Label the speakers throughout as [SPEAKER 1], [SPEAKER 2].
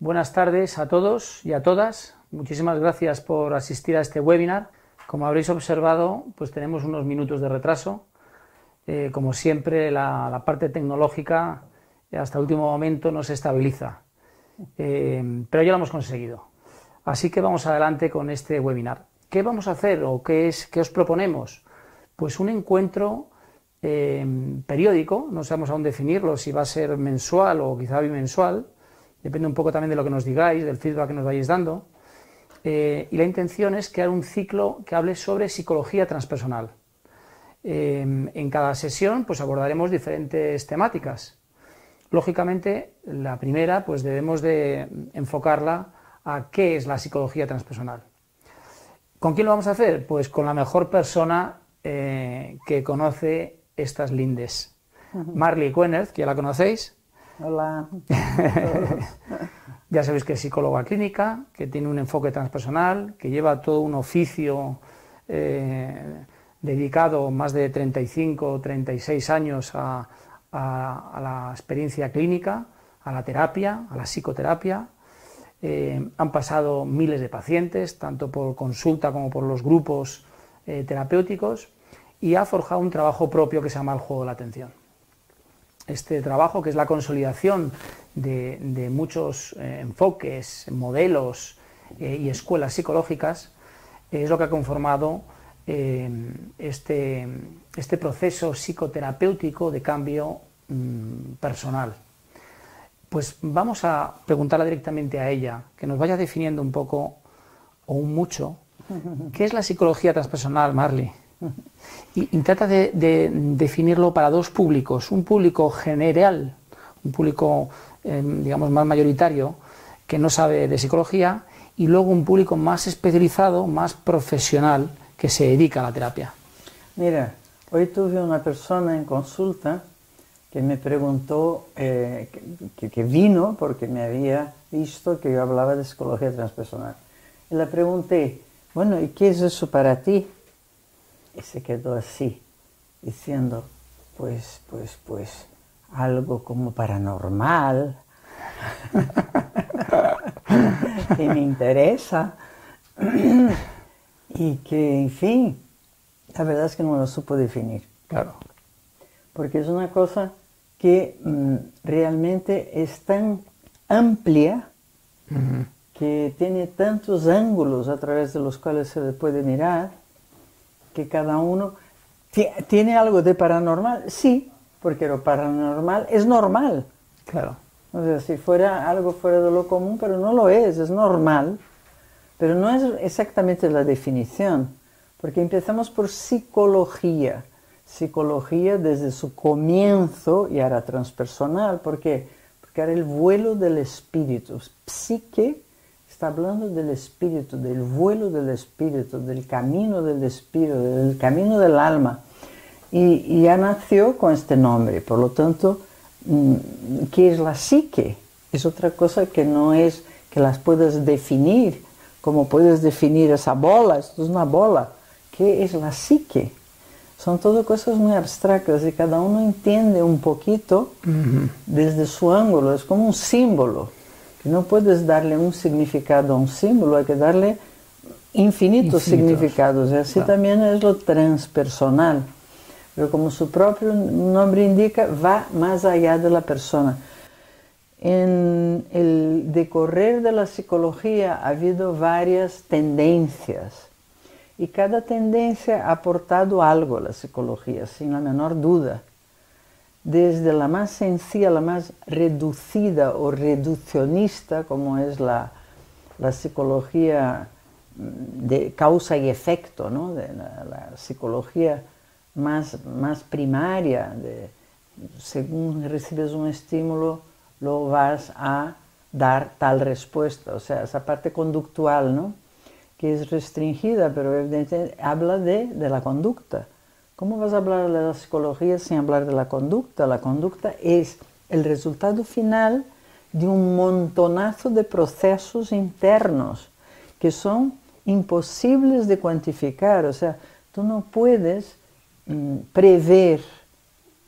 [SPEAKER 1] Buenas tardes a todos y a todas. Muchísimas gracias por asistir a este webinar. Como habréis observado, pues tenemos unos minutos de retraso. Como siempre, la parte tecnológica hasta el último momento no se estabiliza, pero ya lo hemos conseguido. Así que vamos adelante con este webinar. ¿Qué vamos a hacer o qué os proponemos? Pues un encuentro periódico, no sabemos aún definirlo, si va a ser mensual o quizá bimensual, depende un poco también de lo que nos digáis, del feedback que nos vayáis dando, y la intención es crear un ciclo que hable sobre psicología transpersonal. En cada sesión pues abordaremos diferentes temáticas. Lógicamente, la primera pues debemos de enfocarla a qué es la psicología transpersonal. ¿Con quién lo vamos a hacer? Pues con la mejor persona que conoce estas lindes. Marley Quennert, que ya la conocéis.
[SPEAKER 2] Hola.
[SPEAKER 1] Ya sabéis que es psicóloga clínica, que tiene un enfoque transpersonal, que lleva todo un oficio dedicado más de 35 o 36 años a la experiencia clínica, a la terapia, a la psicoterapia. Han pasado miles de pacientes, tanto por consulta como por los grupos terapéuticos, y ha forjado un trabajo propio que se llama el juego de la atención. Este trabajo, que es la consolidación de muchos enfoques, modelos y escuelas psicológicas, es lo que ha conformado este proceso psicoterapéutico de cambio personal. Pues vamos a preguntarle directamente a ella, que nos vaya definiendo un poco o un mucho, ¿qué es la psicología transpersonal, Marley? Y trata de definirlo para dos públicos, un público general, un público digamos más mayoritario que no sabe de psicología, y luego un público más especializado, más profesional, que se dedica a la terapia.
[SPEAKER 2] Mira, hoy tuve una persona en consulta que me preguntó, que vino porque me había visto que yo hablaba de psicología transpersonal. Y le pregunté, bueno, ¿y qué es eso para ti? Y se quedó así, diciendo, pues, algo como paranormal, que me interesa, y que, en fin, la verdad es que no lo supo definir.
[SPEAKER 1] Claro.
[SPEAKER 2] Porque es una cosa que realmente es tan amplia, que tiene tantos ángulos a través de los cuales se le puede mirar, que cada uno tiene algo de paranormal, sí, porque lo paranormal es normal.
[SPEAKER 1] Claro.
[SPEAKER 2] O sea, si fuera algo fuera de lo común, pero no lo es normal. Pero no es exactamente la definición, porque empezamos por psicología. Psicología desde su comienzo y ahora transpersonal, porque era el vuelo del espíritu. Psique está hablando del espíritu, del vuelo del espíritu, del camino del espíritu, del camino del alma. Y ya nació con este nombre. Por lo tanto, ¿qué es la psique? Es otra cosa que no es que las puedas definir, como puedes definir esa bola. Esto es una bola. ¿Qué es la psique? Son todo cosas muy abstractas y cada uno entiende un poquito desde su ángulo. Es como un símbolo. Que no puedes darle un significado a un símbolo, hay que darle infinitos significados. Y así claro. También es lo transpersonal. Pero como su propio nombre indica, va más allá de la persona. En el decorrer de la psicología ha habido varias tendencias. Y cada tendencia ha aportado algo a la psicología, sin la menor duda. Desde la más sencilla, la más reducida o reduccionista, como es la psicología de causa y efecto, ¿no? De la psicología más primaria, según recibes un estímulo, lo vas a dar tal respuesta, o sea, esa parte conductual, ¿no? Que es restringida, pero evidentemente habla de la conducta. ¿Cómo vas a hablar de la psicología sin hablar de la conducta? La conducta es el resultado final de un montonazo de procesos internos que son imposibles de cuantificar. O sea, tú no puedes prever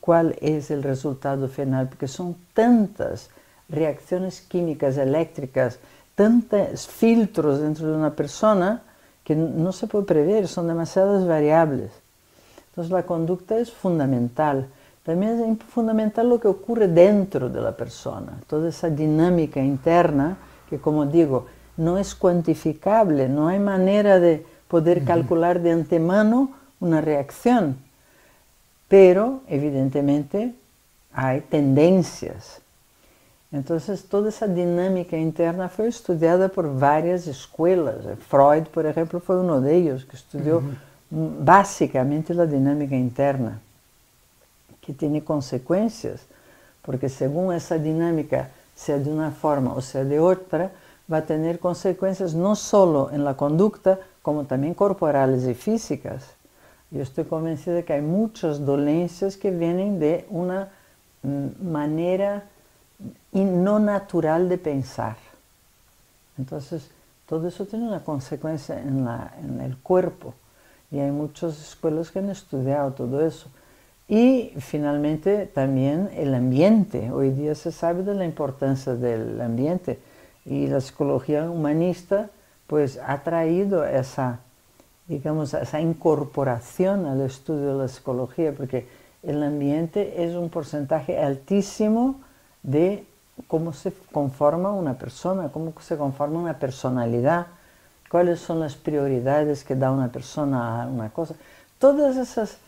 [SPEAKER 2] cuál es el resultado final, porque son tantas reacciones químicas, eléctricas, tantos filtros dentro de una persona que no se puede prever, son demasiadas variables. Entonces la conducta es fundamental. También es fundamental lo que ocurre dentro de la persona, toda esa dinámica interna que, como digo, no es cuantificable, no hay manera de poder calcular de antemano una reacción, pero evidentemente hay tendencias. Entonces toda esa dinámica interna fue estudiada por varias escuelas. Freud, por ejemplo, fue uno de ellos que estudió básicamente la dinámica interna, que tiene consecuencias, porque según esa dinámica, sea de una forma o sea de otra, va a tener consecuencias no solo en la conducta, como también corporales y físicas. Yo estoy convencida de que hay muchas dolencias que vienen de una manera no natural de pensar. Entonces, todo eso tiene una consecuencia en el cuerpo. Y hay muchas escuelas que han estudiado todo eso. Y finalmente también el ambiente. Hoy día se sabe de la importancia del ambiente. Y la psicología humanista pues ha traído esa, digamos, esa incorporación al estudio de la psicología, porque el ambiente es un porcentaje altísimo de cómo se conforma una persona, cómo se conforma una personalidad, cuáles son las prioridades que da una persona a una cosa. Todas esas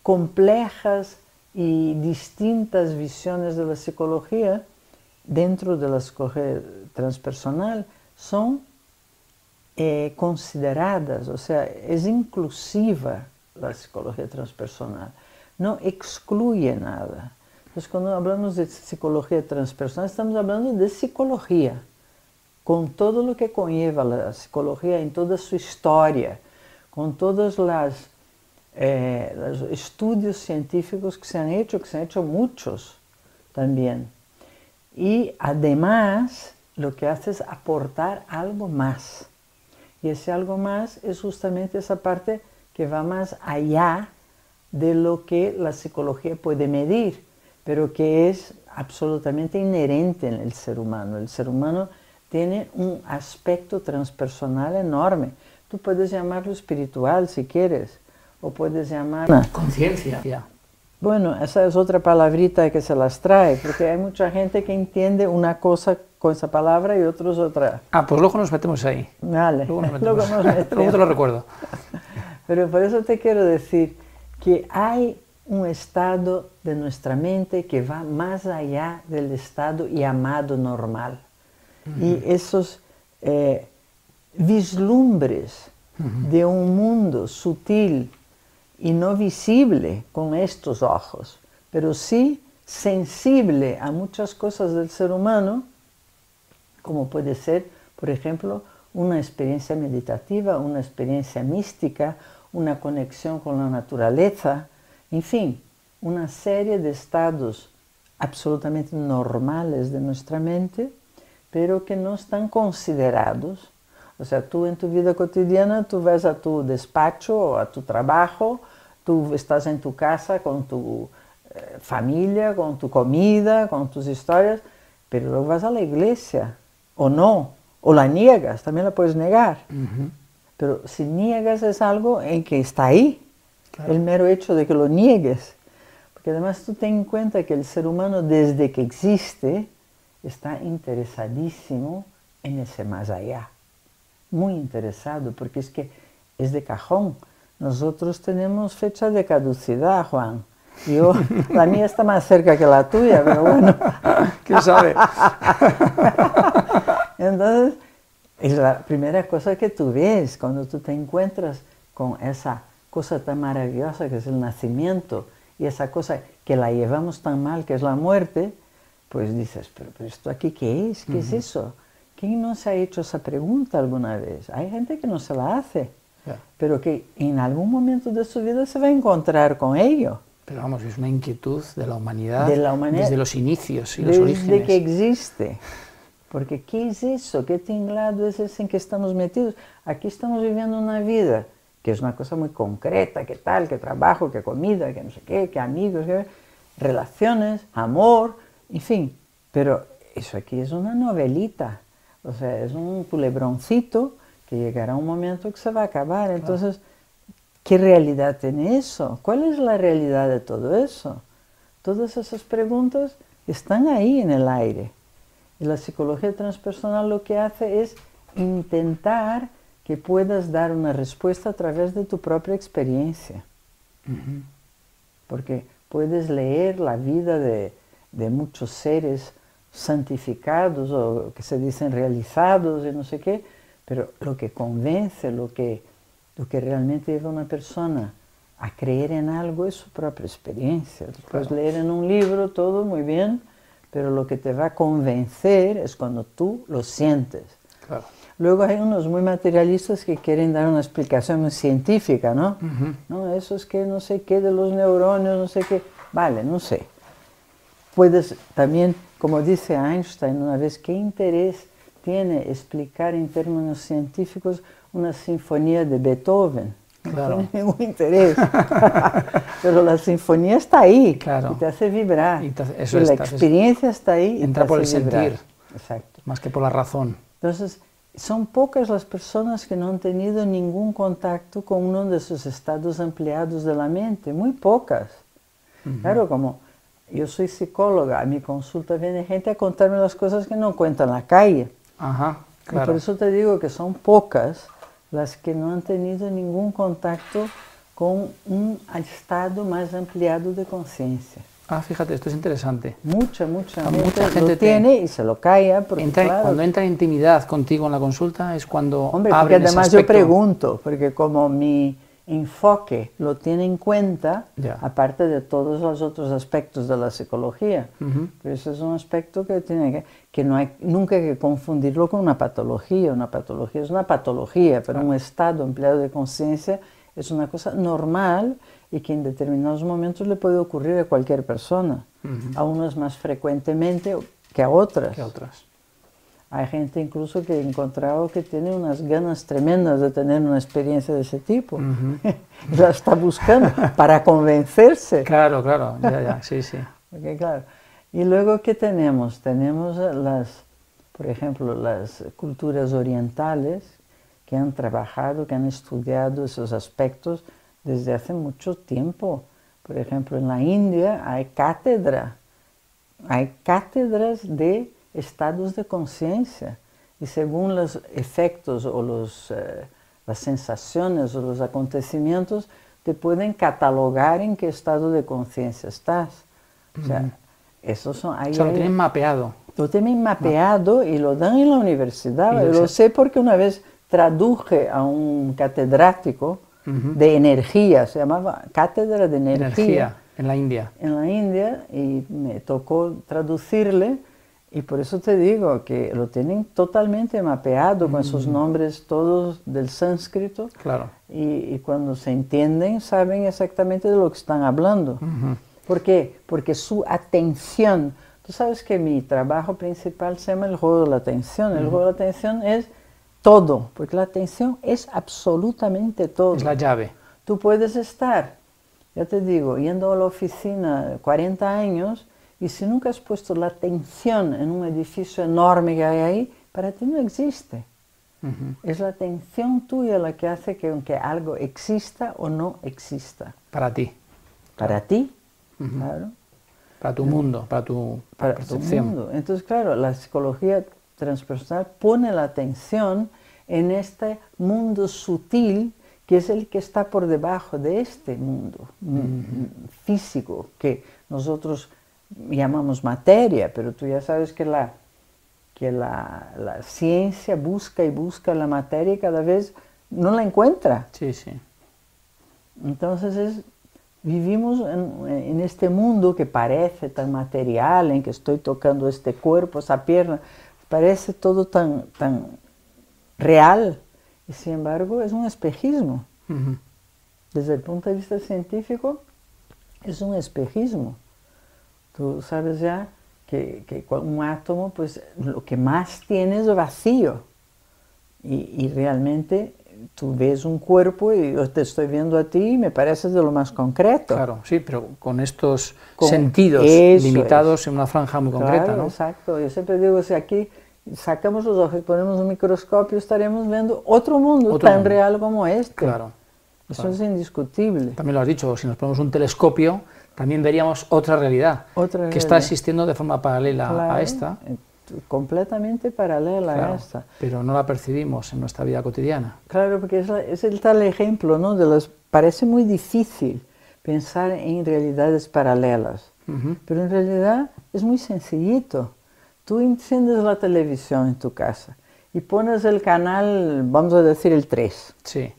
[SPEAKER 2] complejas y distintas visiones de la psicología dentro de la psicología transpersonal son consideradas, o sea, es inclusiva la psicología transpersonal, no excluye nada. Entonces, cuando hablamos de psicología transpersonal, estamos hablando de psicología, con todo lo que conlleva la psicología en toda su historia, con todos los estudios científicos que se han hecho muchos también. Y además, lo que hace es aportar algo más. Y ese algo más es justamente esa parte que va más allá de lo que la psicología puede medir, pero que es absolutamente inherente en el ser humano. El ser humano tiene un aspecto transpersonal enorme. Tú puedes llamarlo espiritual si quieres, o puedes llamarlo
[SPEAKER 1] conciencia. Ya.
[SPEAKER 2] Bueno, esa es otra palabrita que se las trae, porque hay mucha gente que entiende una cosa con esa palabra y otros otra.
[SPEAKER 1] Ah, pues luego nos metemos ahí.
[SPEAKER 2] Vale,
[SPEAKER 1] luego nos
[SPEAKER 2] luego
[SPEAKER 1] metemos. Luego te lo recuerdo.
[SPEAKER 2] Pero por eso te quiero decir que hay un estado de nuestra mente que va más allá del estado llamado normal. Y esos vislumbres de un mundo sutil y no visible con estos ojos, pero sí sensible a muchas cosas del ser humano, como puede ser, por ejemplo, una experiencia meditativa, una experiencia mística, una conexión con la naturaleza, en fin, una serie de estados absolutamente normales de nuestra mente, pero que no están considerados. O sea, tú en tu vida cotidiana, tú vas a tu despacho o a tu trabajo, tú estás en tu casa con tu familia, con tu comida, con tus historias, pero luego vas a la iglesia, o no, o la niegas, también la puedes negar. Pero si niegas es algo en que está ahí, claro. El mero hecho de que lo niegues. Porque además tú ten en cuenta que el ser humano desde que existe está interesadísimo en ese más allá. Muy interesado, porque es que es de cajón. Nosotros tenemos fecha de caducidad, Juan. La mía está más cerca que la tuya, pero bueno.
[SPEAKER 1] ¿Quién sabe?
[SPEAKER 2] Entonces, es la primera cosa que tú ves cuando tú te encuentras con esa cosa tan maravillosa que es el nacimiento y esa cosa que la llevamos tan mal que es la muerte, pues dices, pero ¿esto aquí qué es? ¿Qué es eso? ¿Quién no se ha hecho esa pregunta alguna vez? Hay gente que no se la hace, pero que en algún momento de su vida se va a encontrar con ello.
[SPEAKER 1] Pero vamos, es una inquietud de la humanidad desde los inicios y los orígenes.
[SPEAKER 2] Desde que existe. Porque ¿qué es eso? ¿Qué tinglado es ese en que estamos metidos? Aquí estamos viviendo una vida que es una cosa muy concreta, que tal, que trabajo, que comida, que no sé qué, que amigos, que relaciones, amor, en fin. Pero eso aquí es una novelita, o sea, es un culebroncito que llegará un momento que se va a acabar. Entonces, ¿qué realidad tiene eso? ¿Cuál es la realidad de todo eso? Todas esas preguntas están ahí en el aire. Y la psicología transpersonal lo que hace es intentar que puedas dar una respuesta a través de tu propia experiencia. Porque puedes leer la vida de muchos seres santificados o que se dicen realizados y no sé qué, pero lo que convence, lo que realmente lleva a una persona a creer en algo es su propia experiencia. Puedes leer en un libro todo muy bien, pero lo que te va a convencer es cuando tú lo sientes.
[SPEAKER 1] Claro.
[SPEAKER 2] Luego hay unos muy materialistas que quieren dar una explicación muy científica, ¿no? No, eso es que no sé qué de los neurones, no sé qué. Vale, no sé. Puedes también, como dice Einstein una vez, ¿qué interés tiene explicar en términos científicos una sinfonía de Beethoven?
[SPEAKER 1] Claro.
[SPEAKER 2] No tiene ningún interés. Pero la sinfonía está ahí,
[SPEAKER 1] claro,
[SPEAKER 2] y te hace vibrar.
[SPEAKER 1] Y
[SPEAKER 2] la experiencia está ahí y
[SPEAKER 1] entra
[SPEAKER 2] te
[SPEAKER 1] por el
[SPEAKER 2] hace vibrar.
[SPEAKER 1] sentir,
[SPEAKER 2] Exacto.
[SPEAKER 1] más que por la razón.
[SPEAKER 2] Entonces, son pocas las personas que no han tenido ningún contacto con uno de esos estados ampliados de la mente, muy pocas. Claro, como yo soy psicóloga, a mi consulta viene gente a contarme las cosas que no cuentan en la calle.
[SPEAKER 1] Ajá, claro.
[SPEAKER 2] Y por eso te digo que son pocas las que no han tenido ningún contacto con un estado más ampliado de conciencia.
[SPEAKER 1] Ah, fíjate, esto es interesante.
[SPEAKER 2] Mucha
[SPEAKER 1] mucha gente
[SPEAKER 2] lo tiene y se lo calla. Porque, claro,
[SPEAKER 1] cuando entra en intimidad contigo en la consulta es cuando
[SPEAKER 2] hombre, porque
[SPEAKER 1] abren ese
[SPEAKER 2] además yo
[SPEAKER 1] aspecto.
[SPEAKER 2] pregunto, porque como mi enfoque lo tiene en cuenta,
[SPEAKER 1] Ya.
[SPEAKER 2] aparte de todos los otros aspectos de la psicología. Pero ese es un aspecto que no hay nunca que confundirlo con una patología. Una patología es una patología, pero un estado ampliado de conciencia es una cosa normal y que en determinados momentos le puede ocurrir a cualquier persona, a unos más frecuentemente que a otras. Hay gente incluso que he encontrado que tiene unas ganas tremendas de tener una experiencia de ese tipo. La está buscando para convencerse.
[SPEAKER 1] Claro, claro, ya, sí.
[SPEAKER 2] Porque, claro. Y luego, ¿qué tenemos? Tenemos por ejemplo, las culturas orientales que han trabajado, que han estudiado esos aspectos desde hace mucho tiempo. Por ejemplo, en la India hay cátedras de estados de conciencia, y según los efectos o las sensaciones o los acontecimientos te pueden catalogar en qué estado de conciencia estás. O sea, esos son, ahí
[SPEAKER 1] lo tienen mapeado.
[SPEAKER 2] Lo tienen mapeado y lo dan en la universidad.
[SPEAKER 1] Y
[SPEAKER 2] lo sé porque una vez traduje a un catedrático de energía, se llamaba Cátedra de Energía.
[SPEAKER 1] En la India.
[SPEAKER 2] En la India, y me tocó traducirle. Y por eso te digo que lo tienen totalmente mapeado con esos nombres todos del sánscrito.
[SPEAKER 1] Claro.
[SPEAKER 2] Y cuando se entienden, saben exactamente de lo que están hablando. ¿Por qué? Porque su atención. Tú sabes que mi trabajo principal se llama el juego de la atención. El juego de la atención es todo, porque la atención es absolutamente todo.
[SPEAKER 1] Es la llave.
[SPEAKER 2] Tú puedes estar, ya te digo, yendo a la oficina 40 años, y si nunca has puesto la atención en un edificio enorme que hay ahí, para ti no existe. Es la atención tuya la que hace que aunque algo exista o no exista.
[SPEAKER 1] Para ti.
[SPEAKER 2] Para ti, claro.
[SPEAKER 1] Para tu mundo, para tu percepción.
[SPEAKER 2] Mundo. Entonces, claro, la psicología transpersonal pone la atención en este mundo sutil que es el que está por debajo de este mundo físico que nosotros llamamos materia, pero tú ya sabes que la ciencia busca y busca la materia y cada vez no la encuentra.
[SPEAKER 1] Sí.
[SPEAKER 2] Entonces vivimos en este mundo que parece tan material, en que estoy tocando este cuerpo, esa pierna, parece todo tan real, y sin embargo es un espejismo. Desde el punto de vista científico es un espejismo. Tú sabes ya que un átomo, pues lo que más tiene es vacío. Y realmente tú ves un cuerpo y yo te estoy viendo a ti y me pareces de lo más concreto.
[SPEAKER 1] Claro, sí, pero con estos
[SPEAKER 2] Con
[SPEAKER 1] sentidos
[SPEAKER 2] eso
[SPEAKER 1] limitados en una franja muy concreta,
[SPEAKER 2] Claro,
[SPEAKER 1] ¿no?
[SPEAKER 2] exacto. Yo siempre digo, si aquí sacamos los ojos y ponemos un microscopio, estaremos viendo otro mundo
[SPEAKER 1] Otro
[SPEAKER 2] tan
[SPEAKER 1] mundo.
[SPEAKER 2] real como este.
[SPEAKER 1] Claro.
[SPEAKER 2] Eso
[SPEAKER 1] claro.
[SPEAKER 2] es indiscutible.
[SPEAKER 1] También lo has dicho, si nos ponemos un telescopio, también veríamos otra realidad,
[SPEAKER 2] Otra
[SPEAKER 1] que está
[SPEAKER 2] realidad.
[SPEAKER 1] existiendo de forma paralela
[SPEAKER 2] Claro,
[SPEAKER 1] a esta,
[SPEAKER 2] completamente paralela
[SPEAKER 1] claro,
[SPEAKER 2] a esta.
[SPEAKER 1] pero no la percibimos en nuestra vida cotidiana.
[SPEAKER 2] Claro, porque es el tal ejemplo, ¿no? Parece muy difícil pensar en realidades paralelas, pero en realidad es muy sencillito. Tú enciendes la televisión en tu casa y pones el canal, vamos a decir, el 3.
[SPEAKER 1] Sí.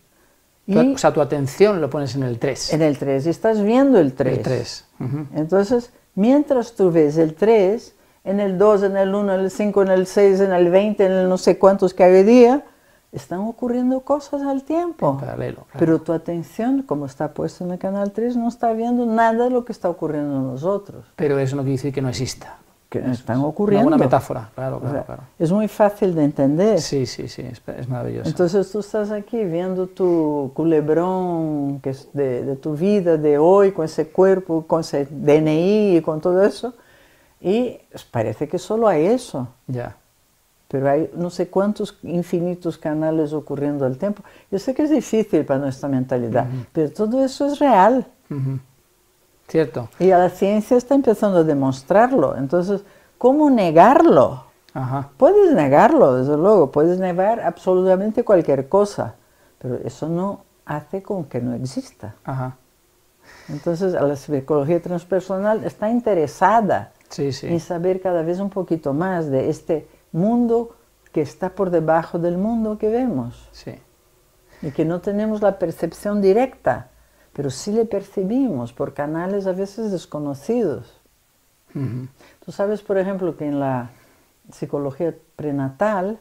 [SPEAKER 2] Y
[SPEAKER 1] O sea, tu atención lo pones en el 3.
[SPEAKER 2] en el 3, y estás viendo el 3.
[SPEAKER 1] El 3.
[SPEAKER 2] Entonces, mientras tú ves el 3, en el 2, en el 1, en el 5, en el 6, en el 20, en el no sé cuántos que hay hoy día, están ocurriendo cosas al tiempo.
[SPEAKER 1] En paralelo, claro.
[SPEAKER 2] Pero tu atención, como está puesta en el canal 3, no está viendo nada de lo que está ocurriendo en los otros.
[SPEAKER 1] Pero eso no quiere decir que no exista.
[SPEAKER 2] Que están ocurriendo.
[SPEAKER 1] Una buena metáfora, claro,
[SPEAKER 2] O
[SPEAKER 1] claro,
[SPEAKER 2] sea,
[SPEAKER 1] claro.
[SPEAKER 2] es muy fácil de entender.
[SPEAKER 1] Sí, sí, sí, es maravilloso.
[SPEAKER 2] Entonces tú estás aquí viendo tu culebrón que es de tu vida, de hoy, con ese cuerpo, con ese DNI y con todo eso, y parece que solo hay eso.
[SPEAKER 1] Ya.
[SPEAKER 2] Pero hay no sé cuántos infinitos canales ocurriendo al tiempo. Yo sé que es difícil para nuestra mentalidad, pero todo eso es real.
[SPEAKER 1] Cierto.
[SPEAKER 2] Y la ciencia está empezando a demostrarlo. Entonces, ¿cómo negarlo?
[SPEAKER 1] Ajá.
[SPEAKER 2] Puedes negarlo, desde luego, puedes negar absolutamente cualquier cosa, pero eso no hace con que no exista.
[SPEAKER 1] Ajá.
[SPEAKER 2] Entonces, la psicología transpersonal está interesada
[SPEAKER 1] Sí, sí.
[SPEAKER 2] en saber cada vez un poquito más de este mundo que está por debajo del mundo que vemos
[SPEAKER 1] Sí.
[SPEAKER 2] y que no tenemos la percepción directa, pero sí le percibimos por canales a veces desconocidos. Tú sabes, por ejemplo, que en la psicología prenatal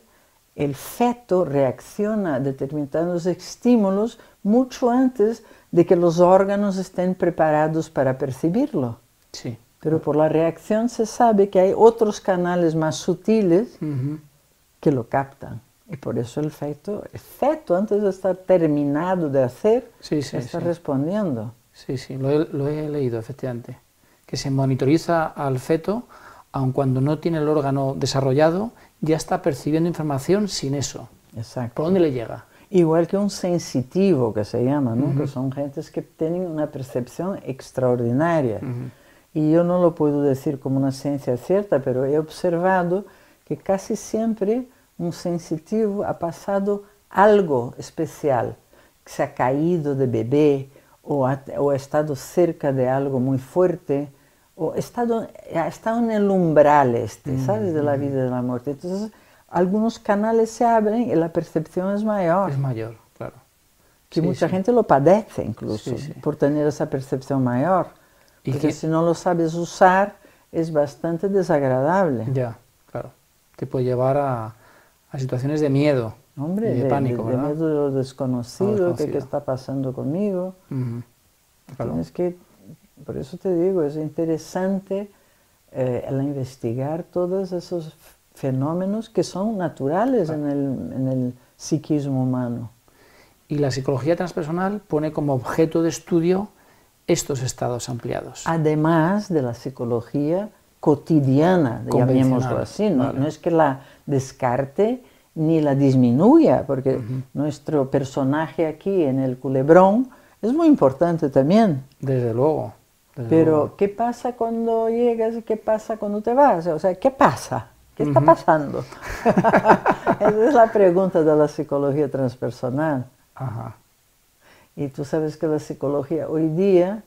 [SPEAKER 2] el feto reacciona a determinados estímulos mucho antes de que los órganos estén preparados para percibirlo.
[SPEAKER 1] Sí.
[SPEAKER 2] Pero por la reacción se sabe que hay otros canales más sutiles que lo captan. Y por eso el feto antes de estar terminado de hacer,
[SPEAKER 1] Sí, sí,
[SPEAKER 2] está
[SPEAKER 1] sí.
[SPEAKER 2] respondiendo.
[SPEAKER 1] Sí, sí, lo he leído, efectivamente. Que se monitoriza al feto, aun cuando no tiene el órgano desarrollado, ya está percibiendo información sin eso.
[SPEAKER 2] Exacto.
[SPEAKER 1] ¿Por dónde le llega?
[SPEAKER 2] Igual que un sensitivo, que se llama, ¿no? Que son gentes que tienen una percepción extraordinaria. Y yo no lo puedo decir como una ciencia cierta, pero he observado que casi siempre un sensitivo ha pasado algo especial, que se ha caído de bebé o ha estado cerca de algo muy fuerte, o ha estado en el umbral ¿sabes? De la vida y de la muerte. Entonces, algunos canales se abren y la percepción es mayor.
[SPEAKER 1] Es mayor, claro.
[SPEAKER 2] Que
[SPEAKER 1] Sí,
[SPEAKER 2] mucha
[SPEAKER 1] sí.
[SPEAKER 2] gente lo padece incluso,
[SPEAKER 1] Sí, sí.
[SPEAKER 2] por tener esa percepción mayor.
[SPEAKER 1] Y
[SPEAKER 2] Porque
[SPEAKER 1] que-
[SPEAKER 2] si no lo sabes usar, es bastante desagradable.
[SPEAKER 1] Ya, claro. Te puede llevar a situaciones de miedo,
[SPEAKER 2] Hombre,
[SPEAKER 1] y de pánico,
[SPEAKER 2] de
[SPEAKER 1] ¿verdad?
[SPEAKER 2] miedo de lo desconocido,
[SPEAKER 1] Lo
[SPEAKER 2] ¿qué
[SPEAKER 1] desconocido.
[SPEAKER 2] está pasando conmigo?
[SPEAKER 1] Claro.
[SPEAKER 2] Tienes que, por eso te digo, es interesante el investigar todos esos fenómenos que son naturales en el psiquismo humano.
[SPEAKER 1] Y la psicología transpersonal pone como objeto de estudio estos estados ampliados.
[SPEAKER 2] Además de la psicología cotidiana, llamémoslo así, ¿no?
[SPEAKER 1] Vale.
[SPEAKER 2] No es que la descarte ni la disminuya, porque nuestro personaje aquí en el culebrón es muy importante también.
[SPEAKER 1] Desde luego. desde
[SPEAKER 2] Pero,
[SPEAKER 1] luego.
[SPEAKER 2] ¿qué pasa cuando llegas y qué pasa cuando te vas? O sea, ¿qué pasa? ¿Qué está pasando? Esa es la pregunta de la psicología transpersonal.
[SPEAKER 1] Ajá.
[SPEAKER 2] Y tú sabes que la psicología hoy día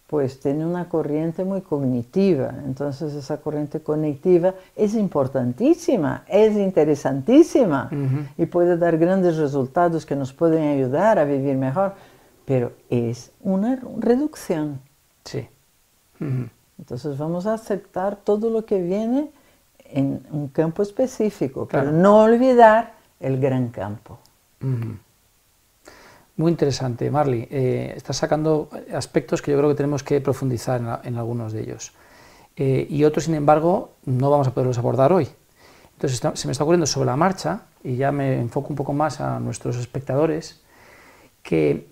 [SPEAKER 2] pues tiene una corriente muy cognitiva. Entonces esa corriente cognitiva es importantísima, es interesantísima y puede dar grandes resultados que nos pueden ayudar a vivir mejor, pero es una reducción.
[SPEAKER 1] Sí.
[SPEAKER 2] Entonces vamos a aceptar todo lo que viene en un campo específico,
[SPEAKER 1] Claro.
[SPEAKER 2] pero no olvidar el gran campo.
[SPEAKER 1] Muy interesante, Marly. Estás sacando aspectos que yo creo que tenemos que profundizar en algunos de ellos. Y otros, sin embargo, no vamos a poderlos abordar hoy. Entonces se me está ocurriendo sobre la marcha, y ya me enfoco un poco más a nuestros espectadores, que,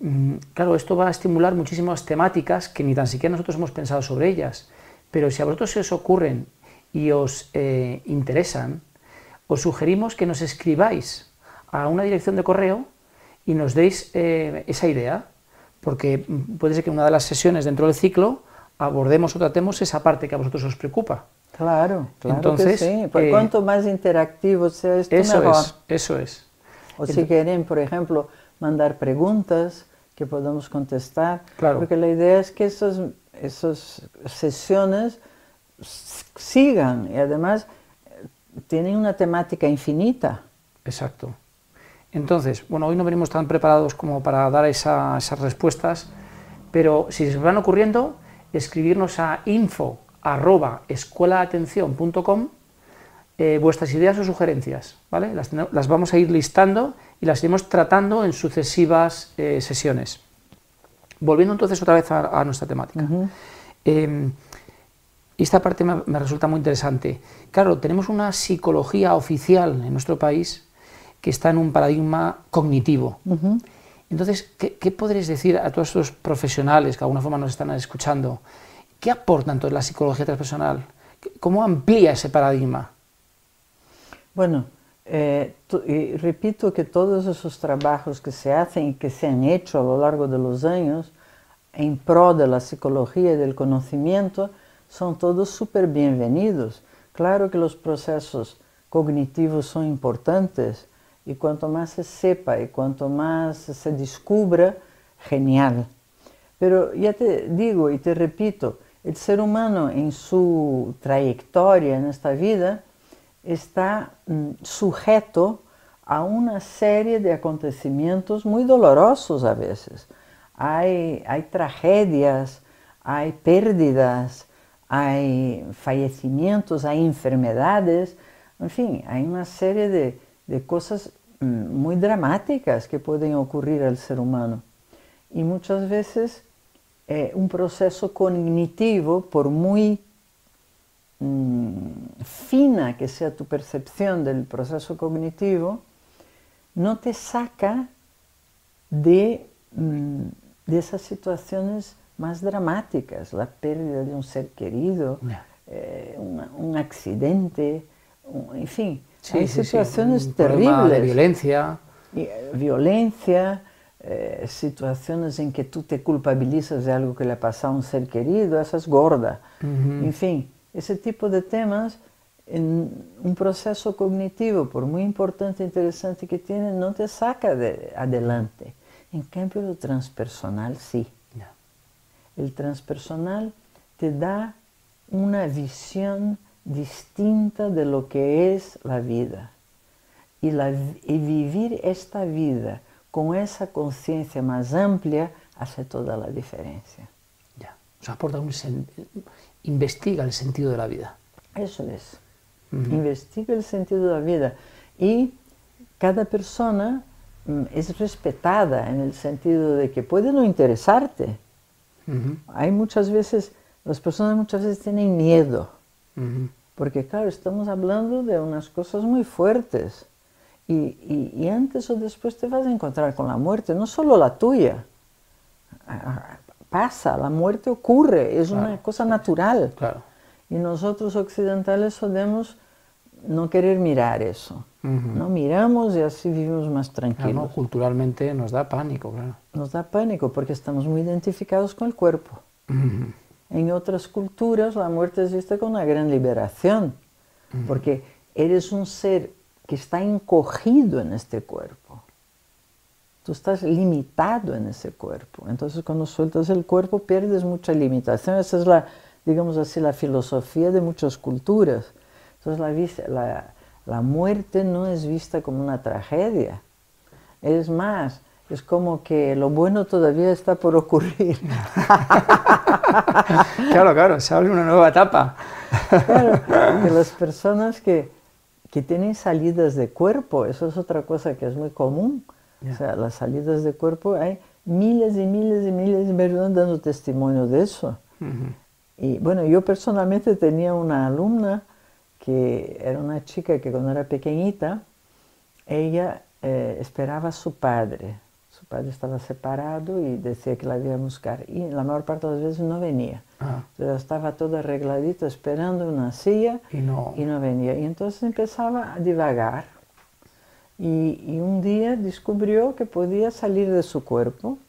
[SPEAKER 1] claro, esto va a estimular muchísimas temáticas que ni tan siquiera nosotros hemos pensado sobre ellas, pero si a vosotros se os ocurren y os interesan, os sugerimos que nos escribáis a una dirección de correo y nos deis esa idea, porque puede ser que en una de las sesiones dentro del ciclo abordemos o tratemos esa parte que a vosotros os preocupa.
[SPEAKER 2] Claro, claro.
[SPEAKER 1] Entonces,
[SPEAKER 2] que sí. Por cuanto más interactivo sea esto, mejor.
[SPEAKER 1] Eso es.
[SPEAKER 2] O si quieren, por ejemplo, mandar preguntas que podamos contestar,
[SPEAKER 1] claro.
[SPEAKER 2] Porque la idea es que esas sesiones sigan y además tienen una temática infinita.
[SPEAKER 1] Exacto. Entonces, bueno, hoy no venimos tan preparados como para dar esas respuestas, pero si se os van ocurriendo, escribirnos a info@escuelaatención.com vuestras ideas o sugerencias, ¿vale? Las vamos a ir listando y las iremos tratando en sucesivas sesiones. Volviendo entonces otra vez a nuestra temática. Esta parte me resulta muy interesante. Claro, tenemos una psicología oficial en nuestro país que está en un paradigma cognitivo. Entonces, ¿qué podréis decir a todos estos profesionales que de alguna forma nos están escuchando? ¿Qué aporta entonces la psicología transpersonal? ¿Cómo amplía ese paradigma?
[SPEAKER 2] Bueno, y repito que todos esos trabajos que se hacen y que se han hecho a lo largo de los años en pro de la psicología y del conocimiento son todos súper bienvenidos. Claro que los procesos cognitivos son importantes y cuanto más se sepa y cuanto más se descubra, genial. Pero ya te digo y te repito, el ser humano en su trayectoria en esta vida está sujeto a una serie de acontecimientos muy dolorosos a veces. Hay tragedias, hay pérdidas, hay fallecimientos, hay enfermedades, en fin, hay una serie de cosas muy dramáticas que pueden ocurrir al ser humano. Y muchas veces un proceso cognitivo, por muy fina que sea tu percepción del proceso cognitivo, no te saca de esas situaciones más dramáticas, la pérdida de un ser querido, un accidente, en fin, hay situaciones terribles.
[SPEAKER 1] De violencia.
[SPEAKER 2] Violencia, situaciones en que tú te culpabilizas de algo que le ha pasado a un ser querido, esa es gorda. En fin, ese tipo de temas, en un proceso cognitivo, por muy importante e interesante que tiene, no te saca adelante. En cambio, lo transpersonal sí. El transpersonal te da una visión distinta de lo que es la vida. Y vivir esta vida con esa conciencia más amplia hace toda la diferencia.
[SPEAKER 1] Ya, o sea, aporta investiga el sentido de la vida.
[SPEAKER 2] Eso es. Investiga el sentido de la vida. Y cada persona es respetada en el sentido de que puede no interesarte. Hay muchas veces, las personas muchas veces tienen miedo. Porque claro, estamos hablando de unas cosas muy fuertes. Y antes o después te vas a encontrar con la muerte, no solo la tuya. Pasa, la muerte ocurre, es una cosa natural.
[SPEAKER 1] Claro.
[SPEAKER 2] Y nosotros occidentales solemos no querer mirar eso. No miramos y así vivimos más tranquilos.
[SPEAKER 1] Claro, no, culturalmente nos da pánico, claro.
[SPEAKER 2] Nos da pánico porque estamos muy identificados con el cuerpo. En otras culturas la muerte es vista como una gran liberación, porque eres un ser que está encogido en este cuerpo. Tú estás limitado en ese cuerpo. Entonces cuando sueltas el cuerpo pierdes mucha limitación. Esa es la, digamos así, la filosofía de muchas culturas. Entonces la muerte no es vista como una tragedia. Es más, es como que lo bueno todavía está por ocurrir.
[SPEAKER 1] Claro, se abre una nueva etapa.
[SPEAKER 2] Claro, que las personas que tienen salidas de cuerpo, eso es otra cosa que es muy común. O sea, las salidas de cuerpo, hay miles y miles y miles de personas dando testimonio de eso. Y bueno, yo personalmente tenía una alumna que era una chica que cuando era pequeñita, ella esperaba a su padre. Su padre estaba separado y decía que la iba a buscar. Y la mayor parte de las veces no venía. Entonces estaba toda arregladita esperando una silla y no venía. Y entonces empezaba a divagar. Y un día descubrió que podía salir de su cuerpo.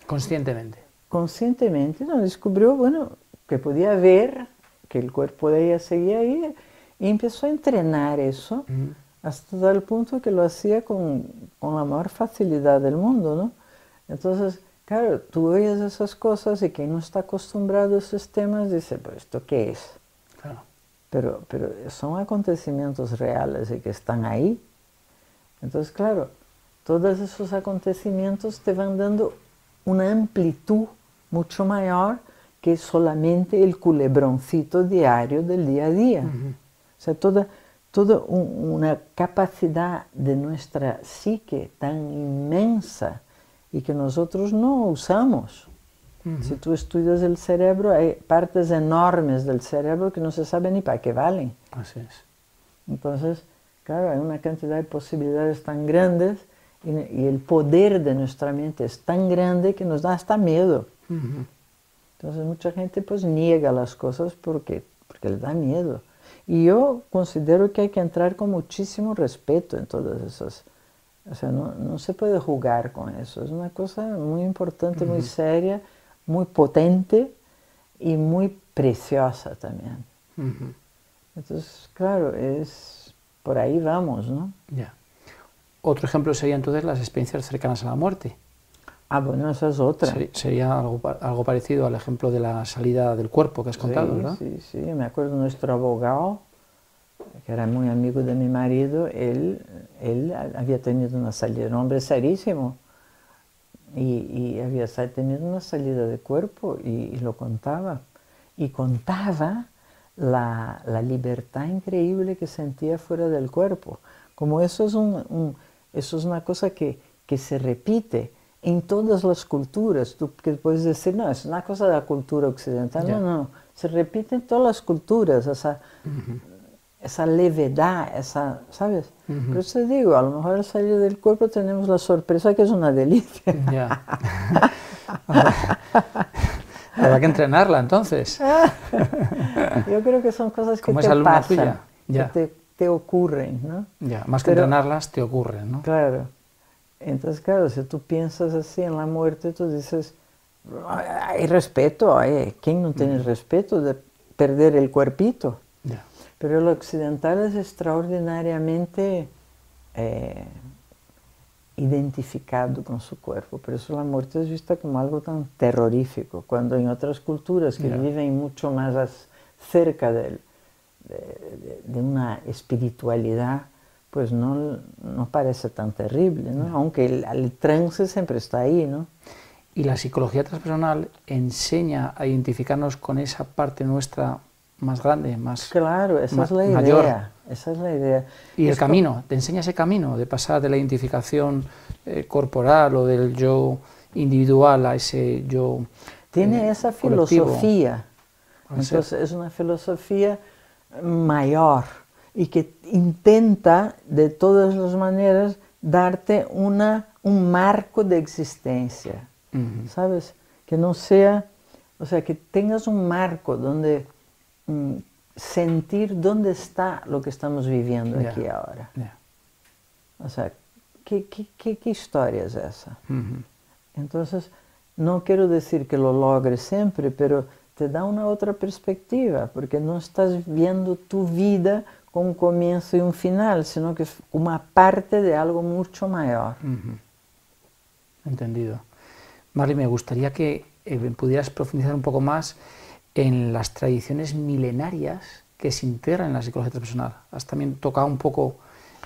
[SPEAKER 1] Conscientemente.
[SPEAKER 2] Conscientemente, no, descubrió, bueno, que podía ver que el cuerpo de ella seguía ahí. Y empezó a entrenar eso. Hasta tal punto que lo hacía con la mayor facilidad del mundo, ¿no? Entonces, claro, tú oyes esas cosas y quien no está acostumbrado a esos temas dice, pues, ¿esto qué es?
[SPEAKER 1] Claro.
[SPEAKER 2] Pero son acontecimientos reales y que están ahí. Entonces, claro, todos esos acontecimientos te van dando una amplitud mucho mayor que solamente el culebroncito diario del día a día. O sea, toda una capacidad de nuestra psique tan inmensa y que nosotros no usamos. Si tú estudias el cerebro, hay partes enormes del cerebro que no se sabe ni para qué valen.
[SPEAKER 1] Así es.
[SPEAKER 2] Entonces, claro, hay una cantidad de posibilidades tan grandes y el poder de nuestra mente es tan grande que nos da hasta miedo. Entonces, mucha gente pues niega las cosas porque le da miedo. Y yo considero que hay que entrar con muchísimo respeto en todas esas. O sea, no se puede jugar con eso. Es una cosa muy importante, muy seria, muy potente y muy preciosa también. Entonces, claro, por ahí vamos, ¿no?
[SPEAKER 1] Ya. Otro ejemplo sería entonces las experiencias cercanas a la muerte.
[SPEAKER 2] Ah, bueno, esa es otra.
[SPEAKER 1] Sería algo parecido al ejemplo de la salida del cuerpo que has contado, ¿verdad?
[SPEAKER 2] Sí, me acuerdo de nuestro abogado, que era muy amigo de mi marido, él había tenido una salida, un hombre serísimo, y había tenido una salida de cuerpo y lo contaba. Y contaba la libertad increíble que sentía fuera del cuerpo. Como eso es una cosa que se repite en todas las culturas. Tú que puedes decir, no, es una cosa de la cultura occidental. No, se repite en todas las culturas, esa levedad, ¿sabes? Por eso te digo, a lo mejor al salir del cuerpo tenemos la sorpresa que es una delicia.
[SPEAKER 1] Ya. Habrá que entrenarla entonces.
[SPEAKER 2] Yo creo que son cosas que
[SPEAKER 1] como
[SPEAKER 2] te
[SPEAKER 1] esa alumna
[SPEAKER 2] pasan,
[SPEAKER 1] tuya. Ya.
[SPEAKER 2] que te ocurren, ¿no?
[SPEAKER 1] Ya, más que entrenarlas, te ocurren, ¿no?
[SPEAKER 2] Claro. Entonces, claro, si tú piensas así en la muerte, tú dices, hay respeto, ¿quién no tiene respeto de perder el cuerpito?
[SPEAKER 1] Ya.
[SPEAKER 2] Pero el occidental es extraordinariamente identificado con su cuerpo, por eso la muerte es vista como algo tan terrorífico, cuando en otras culturas que viven mucho más cerca de una espiritualidad, pues no parece tan terrible, ¿no? Aunque el trance siempre está ahí, ¿no?
[SPEAKER 1] Y la psicología transpersonal enseña a identificarnos con esa parte nuestra más grande, más
[SPEAKER 2] claro, esa es la idea,
[SPEAKER 1] mayor.
[SPEAKER 2] Esa es la idea.
[SPEAKER 1] Y el camino, te enseña ese camino de pasar de la identificación corporal o del yo individual a ese yo
[SPEAKER 2] tiene esa filosofía. Entonces es una filosofía mayor y que intenta de todas las maneras darte un marco de existencia, ¿sabes? Que no sea, o sea, que tengas un marco donde sentir dónde está lo que estamos viviendo aquí ahora. O sea, ¿qué historia es esa? Entonces, no quiero decir que lo logres siempre, pero te da una otra perspectiva, porque no estás viendo tu vida con un comienzo y un final, sino que es una parte de algo mucho mayor.
[SPEAKER 1] Entendido. Marley, me gustaría que pudieras profundizar un poco más en las tradiciones milenarias que se integran en la psicología transpersonal. Has también tocado un poco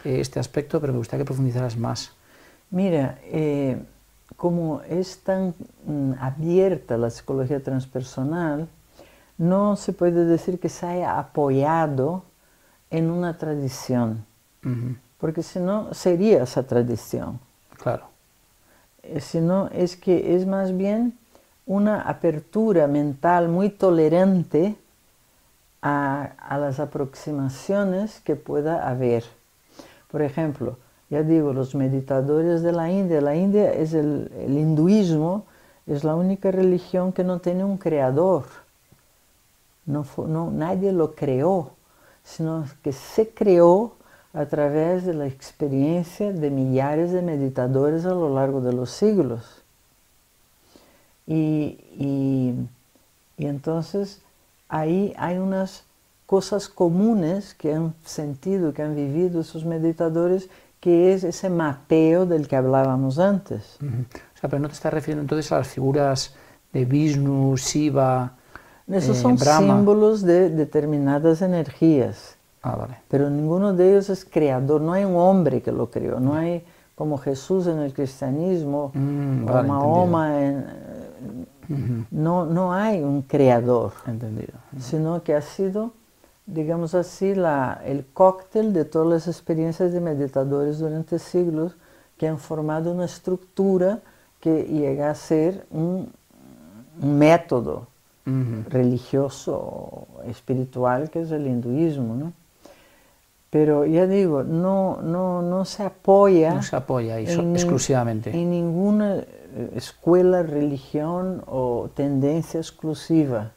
[SPEAKER 1] este aspecto, pero me gustaría que profundizaras más.
[SPEAKER 2] Mira, como es tan abierta la psicología transpersonal, no se puede decir que se haya apoyado en una tradición, porque si no sería esa tradición.
[SPEAKER 1] Claro.
[SPEAKER 2] Sino es que es más bien una apertura mental muy tolerante a las aproximaciones que pueda haber. Por ejemplo, ya digo, los meditadores de la India es el hinduismo es la única religión que no tiene un creador. Nadie lo creó, sino que se creó a través de la experiencia de millares de meditadores a lo largo de los siglos. Y entonces ahí hay unas cosas comunes que han sentido, que han vivido esos meditadores, que es ese mapeo del que hablábamos antes.
[SPEAKER 1] O sea, pero no te estás refiriendo entonces a las figuras de Vishnu, Shiva,
[SPEAKER 2] Esos son
[SPEAKER 1] Brahma.
[SPEAKER 2] símbolos de determinadas energías.
[SPEAKER 1] Ah, vale.
[SPEAKER 2] Pero ninguno de ellos es creador, no hay un hombre que lo creó, no hay como Jesús en el cristianismo o
[SPEAKER 1] vale,
[SPEAKER 2] Mahoma no hay un creador,
[SPEAKER 1] Entendido.
[SPEAKER 2] sino que ha sido, digamos así, el cóctel de todas las experiencias de meditadores durante siglos que han formado una estructura que llega a ser un método religioso o espiritual, que es el hinduismo, ¿no? Pero ya digo, no se apoya,
[SPEAKER 1] exclusivamente
[SPEAKER 2] en ninguna escuela, religión o tendencia exclusiva,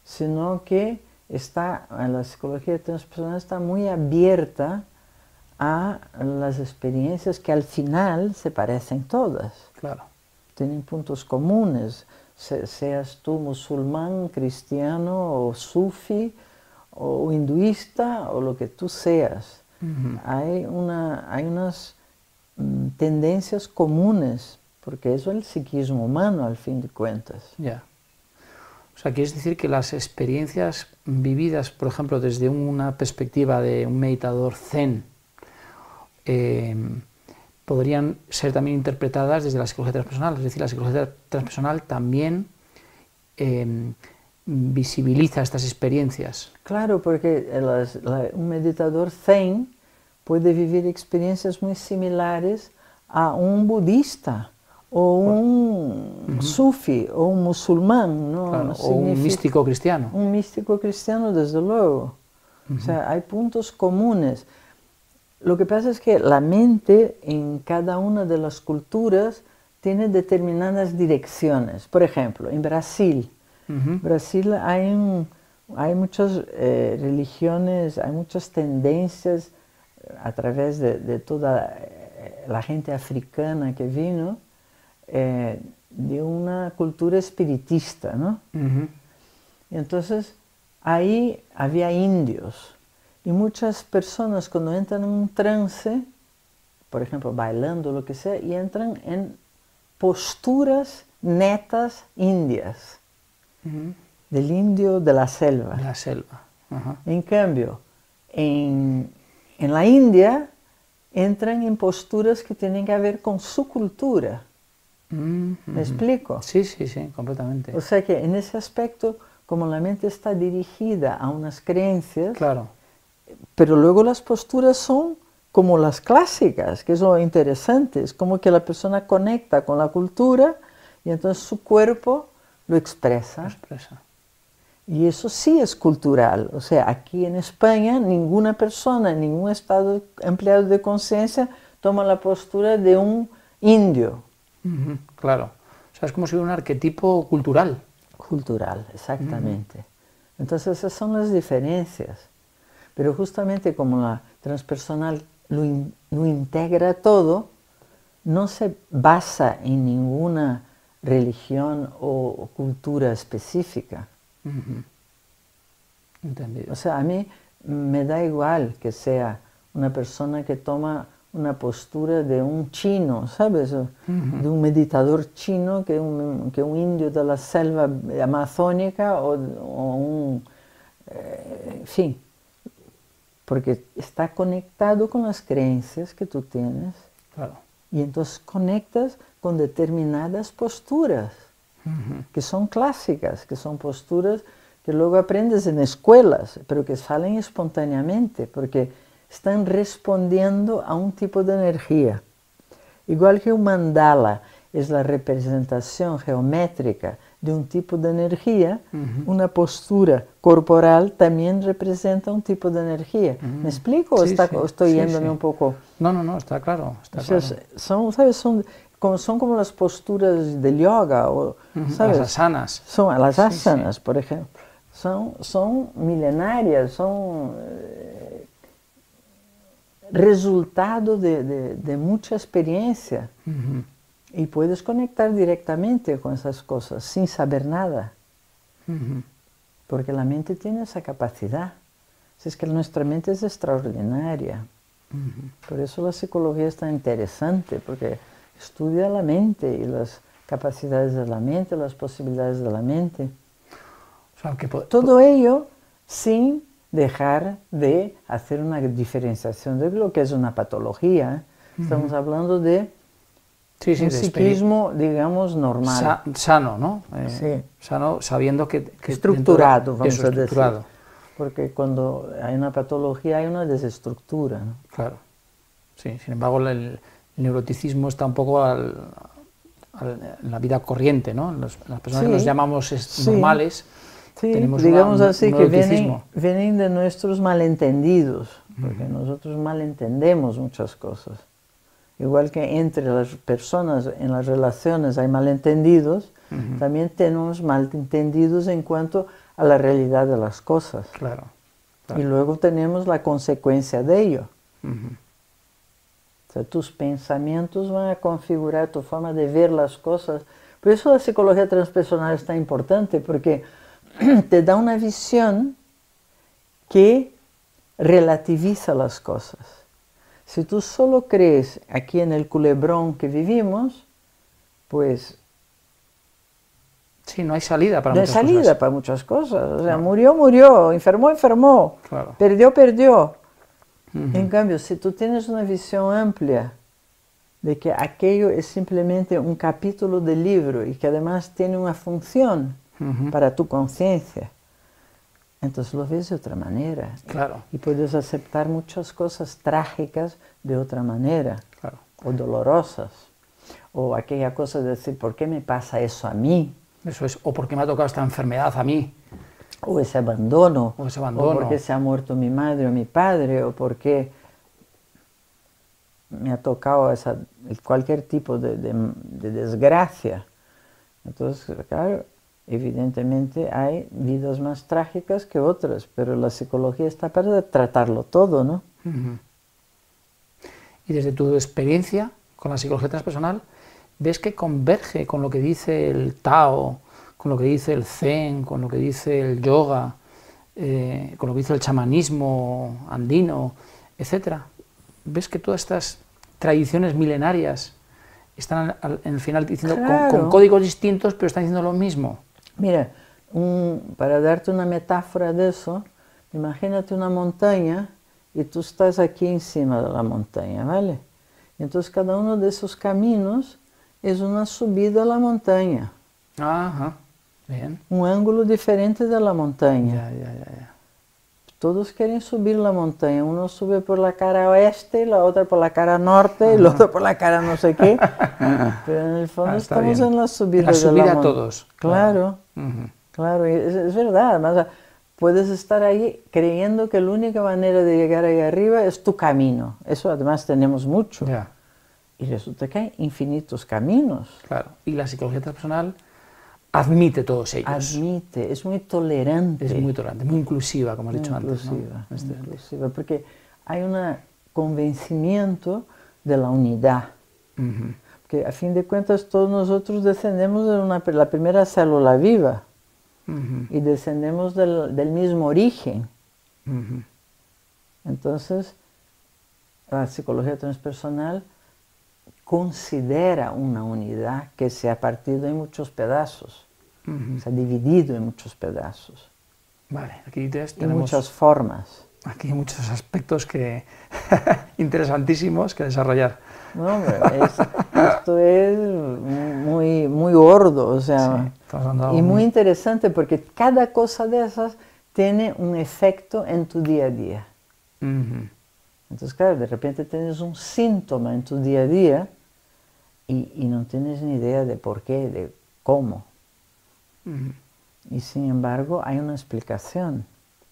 [SPEAKER 2] sino que la psicología transpersonal está muy abierta a las experiencias que al final se parecen todas.
[SPEAKER 1] Claro.
[SPEAKER 2] Tienen puntos comunes, seas tú musulmán, cristiano o sufi o hinduista o lo que tú seas. Hay unas tendencias comunes, porque eso es el psiquismo humano al fin de cuentas.
[SPEAKER 1] Ya. O sea, quieres decir que las experiencias vividas, por ejemplo, desde una perspectiva de un meditador zen, podrían ser también interpretadas desde la psicología transpersonal. Es decir, la psicología transpersonal también visibiliza estas experiencias.
[SPEAKER 2] Claro, porque un meditador zen puede vivir experiencias muy similares a un budista o un sufi o un musulmán, ¿no?
[SPEAKER 1] Claro, o un místico cristiano.
[SPEAKER 2] Un místico cristiano, desde luego. O sea, hay puntos comunes. Lo que pasa es que la mente en cada una de las culturas tiene determinadas direcciones. Por ejemplo, en Brasil, hay muchas religiones, hay muchas tendencias a través de toda la gente africana que vino, de una cultura espiritista, ¿no? Entonces, ahí había indios. Y muchas personas cuando entran en un trance, por ejemplo, bailando o lo que sea, y entran en posturas netas indias, del indio de la selva.
[SPEAKER 1] De la selva.
[SPEAKER 2] En cambio, en la India entran en posturas que tienen que ver con su cultura. ¿Me explico?
[SPEAKER 1] Sí, sí, sí, completamente.
[SPEAKER 2] O sea que en ese aspecto, como la mente está dirigida a unas creencias,
[SPEAKER 1] claro.
[SPEAKER 2] Pero luego las posturas son como las clásicas, que es lo interesante, es como que la persona conecta con la cultura y entonces su cuerpo lo expresa. Y eso sí es cultural, o sea, aquí en España ninguna persona, en ningún estado empleado de conciencia toma la postura de un indio.
[SPEAKER 1] Claro, o sea, es como si fuera un arquetipo cultural.
[SPEAKER 2] Cultural, exactamente. Entonces esas son las diferencias. Pero justamente como la transpersonal lo integra todo, no se basa en ninguna religión o cultura específica.
[SPEAKER 1] Entendido.
[SPEAKER 2] O sea, a mí me da igual que sea una persona que toma una postura de un chino, ¿sabes? De un meditador chino que un indio de la selva amazónica o un... en fin. Porque está conectado con las creencias que tú tienes.
[SPEAKER 1] Claro.
[SPEAKER 2] Y entonces conectas con determinadas posturas que son clásicas, que son posturas que luego aprendes en escuelas, pero que salen espontáneamente, porque están respondiendo a un tipo de energía. Igual que un mandala es la representación geométrica de un tipo de energía, una postura corporal también representa un tipo de energía. ¿Me explico?
[SPEAKER 1] Sí,
[SPEAKER 2] ¿O estoy yéndome un poco?
[SPEAKER 1] No, no, no, está claro. Está
[SPEAKER 2] O sea,
[SPEAKER 1] claro.
[SPEAKER 2] ¿sabes? Son como las posturas del yoga, o, ¿sabes?
[SPEAKER 1] Las asanas.
[SPEAKER 2] Son las
[SPEAKER 1] Sí,
[SPEAKER 2] asanas, por ejemplo. Son milenarias, son resultado de mucha experiencia. Y puedes conectar directamente con esas cosas sin saber nada. Porque la mente tiene esa capacidad. Es que nuestra mente es extraordinaria. Por eso la psicología es tan interesante, porque estudia la mente y las capacidades de la mente, las posibilidades de la mente.
[SPEAKER 1] O sea,
[SPEAKER 2] Todo ello sin dejar de hacer una diferenciación de lo que es una patología. Estamos hablando de un psiquismo, digamos, normal.
[SPEAKER 1] Sano, ¿no?
[SPEAKER 2] Sí.
[SPEAKER 1] Sano, sabiendo que
[SPEAKER 2] estructurado, vamos a decir.
[SPEAKER 1] Estructurado.
[SPEAKER 2] Porque cuando hay una patología hay una desestructura, ¿no?
[SPEAKER 1] Claro. Sí, sin embargo, el neuroticismo está un poco en la vida corriente, ¿no? Las personas que nos llamamos normales, tenemos
[SPEAKER 2] digamos
[SPEAKER 1] un
[SPEAKER 2] así, que
[SPEAKER 1] neuroticismo.
[SPEAKER 2] vienen de nuestros malentendidos, porque nosotros malentendemos muchas cosas. Igual que entre las personas en las relaciones hay malentendidos, también tenemos malentendidos en cuanto a la realidad de las cosas.
[SPEAKER 1] Claro.
[SPEAKER 2] Y luego tenemos la consecuencia de ello. O sea, tus pensamientos van a configurar tu forma de ver las cosas. Por eso la psicología transpersonal es tan importante, porque te da una visión que relativiza las cosas. Si tú solo crees aquí en el culebrón que vivimos, pues
[SPEAKER 1] sí, no hay salida para muchas cosas.
[SPEAKER 2] No hay salida para muchas cosas. O sea, murió, enfermó,
[SPEAKER 1] claro.
[SPEAKER 2] perdió. En cambio, si tú tienes una visión amplia de que aquello es simplemente un capítulo del libro y que además tiene una función para tu conciencia, entonces lo ves de otra manera.
[SPEAKER 1] Claro.
[SPEAKER 2] Y puedes aceptar muchas cosas trágicas de otra manera,
[SPEAKER 1] claro,
[SPEAKER 2] o dolorosas. O aquella cosa de decir, ¿por qué me pasa eso a mí?
[SPEAKER 1] Eso es, o por qué me ha tocado esta enfermedad a mí.
[SPEAKER 2] O ese abandono.
[SPEAKER 1] O ese abandono.
[SPEAKER 2] O porque se ha muerto mi madre o mi padre, o porque me ha tocado cualquier tipo de desgracia. Entonces, claro, evidentemente hay vidas más trágicas que otras, pero la psicología está para tratarlo todo, ¿no?
[SPEAKER 1] Y desde tu experiencia con la psicología transpersonal, ¿ves que converge con lo que dice el Tao, con lo que dice el Zen, con lo que dice el yoga, con lo que dice el chamanismo andino, etcétera? ¿Ves que todas estas tradiciones milenarias están en el final diciendo con códigos distintos, pero están diciendo lo mismo?
[SPEAKER 2] Mira, para darte una metáfora de eso, imagínate una montaña y tú estás aquí encima de la montaña, ¿vale? Entonces cada uno de esos caminos es una subida a la montaña.
[SPEAKER 1] Ajá, bien.
[SPEAKER 2] Un ángulo diferente de la montaña.
[SPEAKER 1] Ya.
[SPEAKER 2] Todos quieren subir la montaña. Uno sube por la cara oeste, la otra por la cara norte, y el otro por la cara no sé qué. Pero en el fondo estamos en la subida de la montaña.
[SPEAKER 1] La subida a todos.
[SPEAKER 2] Claro, claro. Es verdad. Además, puedes estar ahí creyendo que la única manera de llegar ahí arriba es tu camino. Eso además tenemos mucho.
[SPEAKER 1] Ya.
[SPEAKER 2] Y resulta que hay infinitos caminos.
[SPEAKER 1] Claro. Y la psicología transpersonal admite todos ellos.
[SPEAKER 2] Admite, es muy tolerante.
[SPEAKER 1] Es muy tolerante, muy inclusiva, como has dicho antes.
[SPEAKER 2] Inclusiva, porque hay un convencimiento de la unidad. Porque a fin de cuentas todos nosotros descendemos de la primera célula viva y descendemos del mismo origen. Entonces, la psicología transpersonal considera una unidad que se ha partido en muchos pedazos. Se ha dividido en muchos pedazos.
[SPEAKER 1] Vale, aquí tenemos
[SPEAKER 2] muchas formas.
[SPEAKER 1] Aquí hay muchos aspectos interesantísimos que desarrollar.
[SPEAKER 2] No, hombre, esto es muy, muy gordo, o sea, y muy interesante porque cada cosa de esas tiene un efecto en tu día a día. Entonces, claro, de repente tienes un síntoma en tu día a día y no tienes ni idea de por qué, de cómo.
[SPEAKER 1] Ujú.
[SPEAKER 2] Y sin embargo hay una explicación.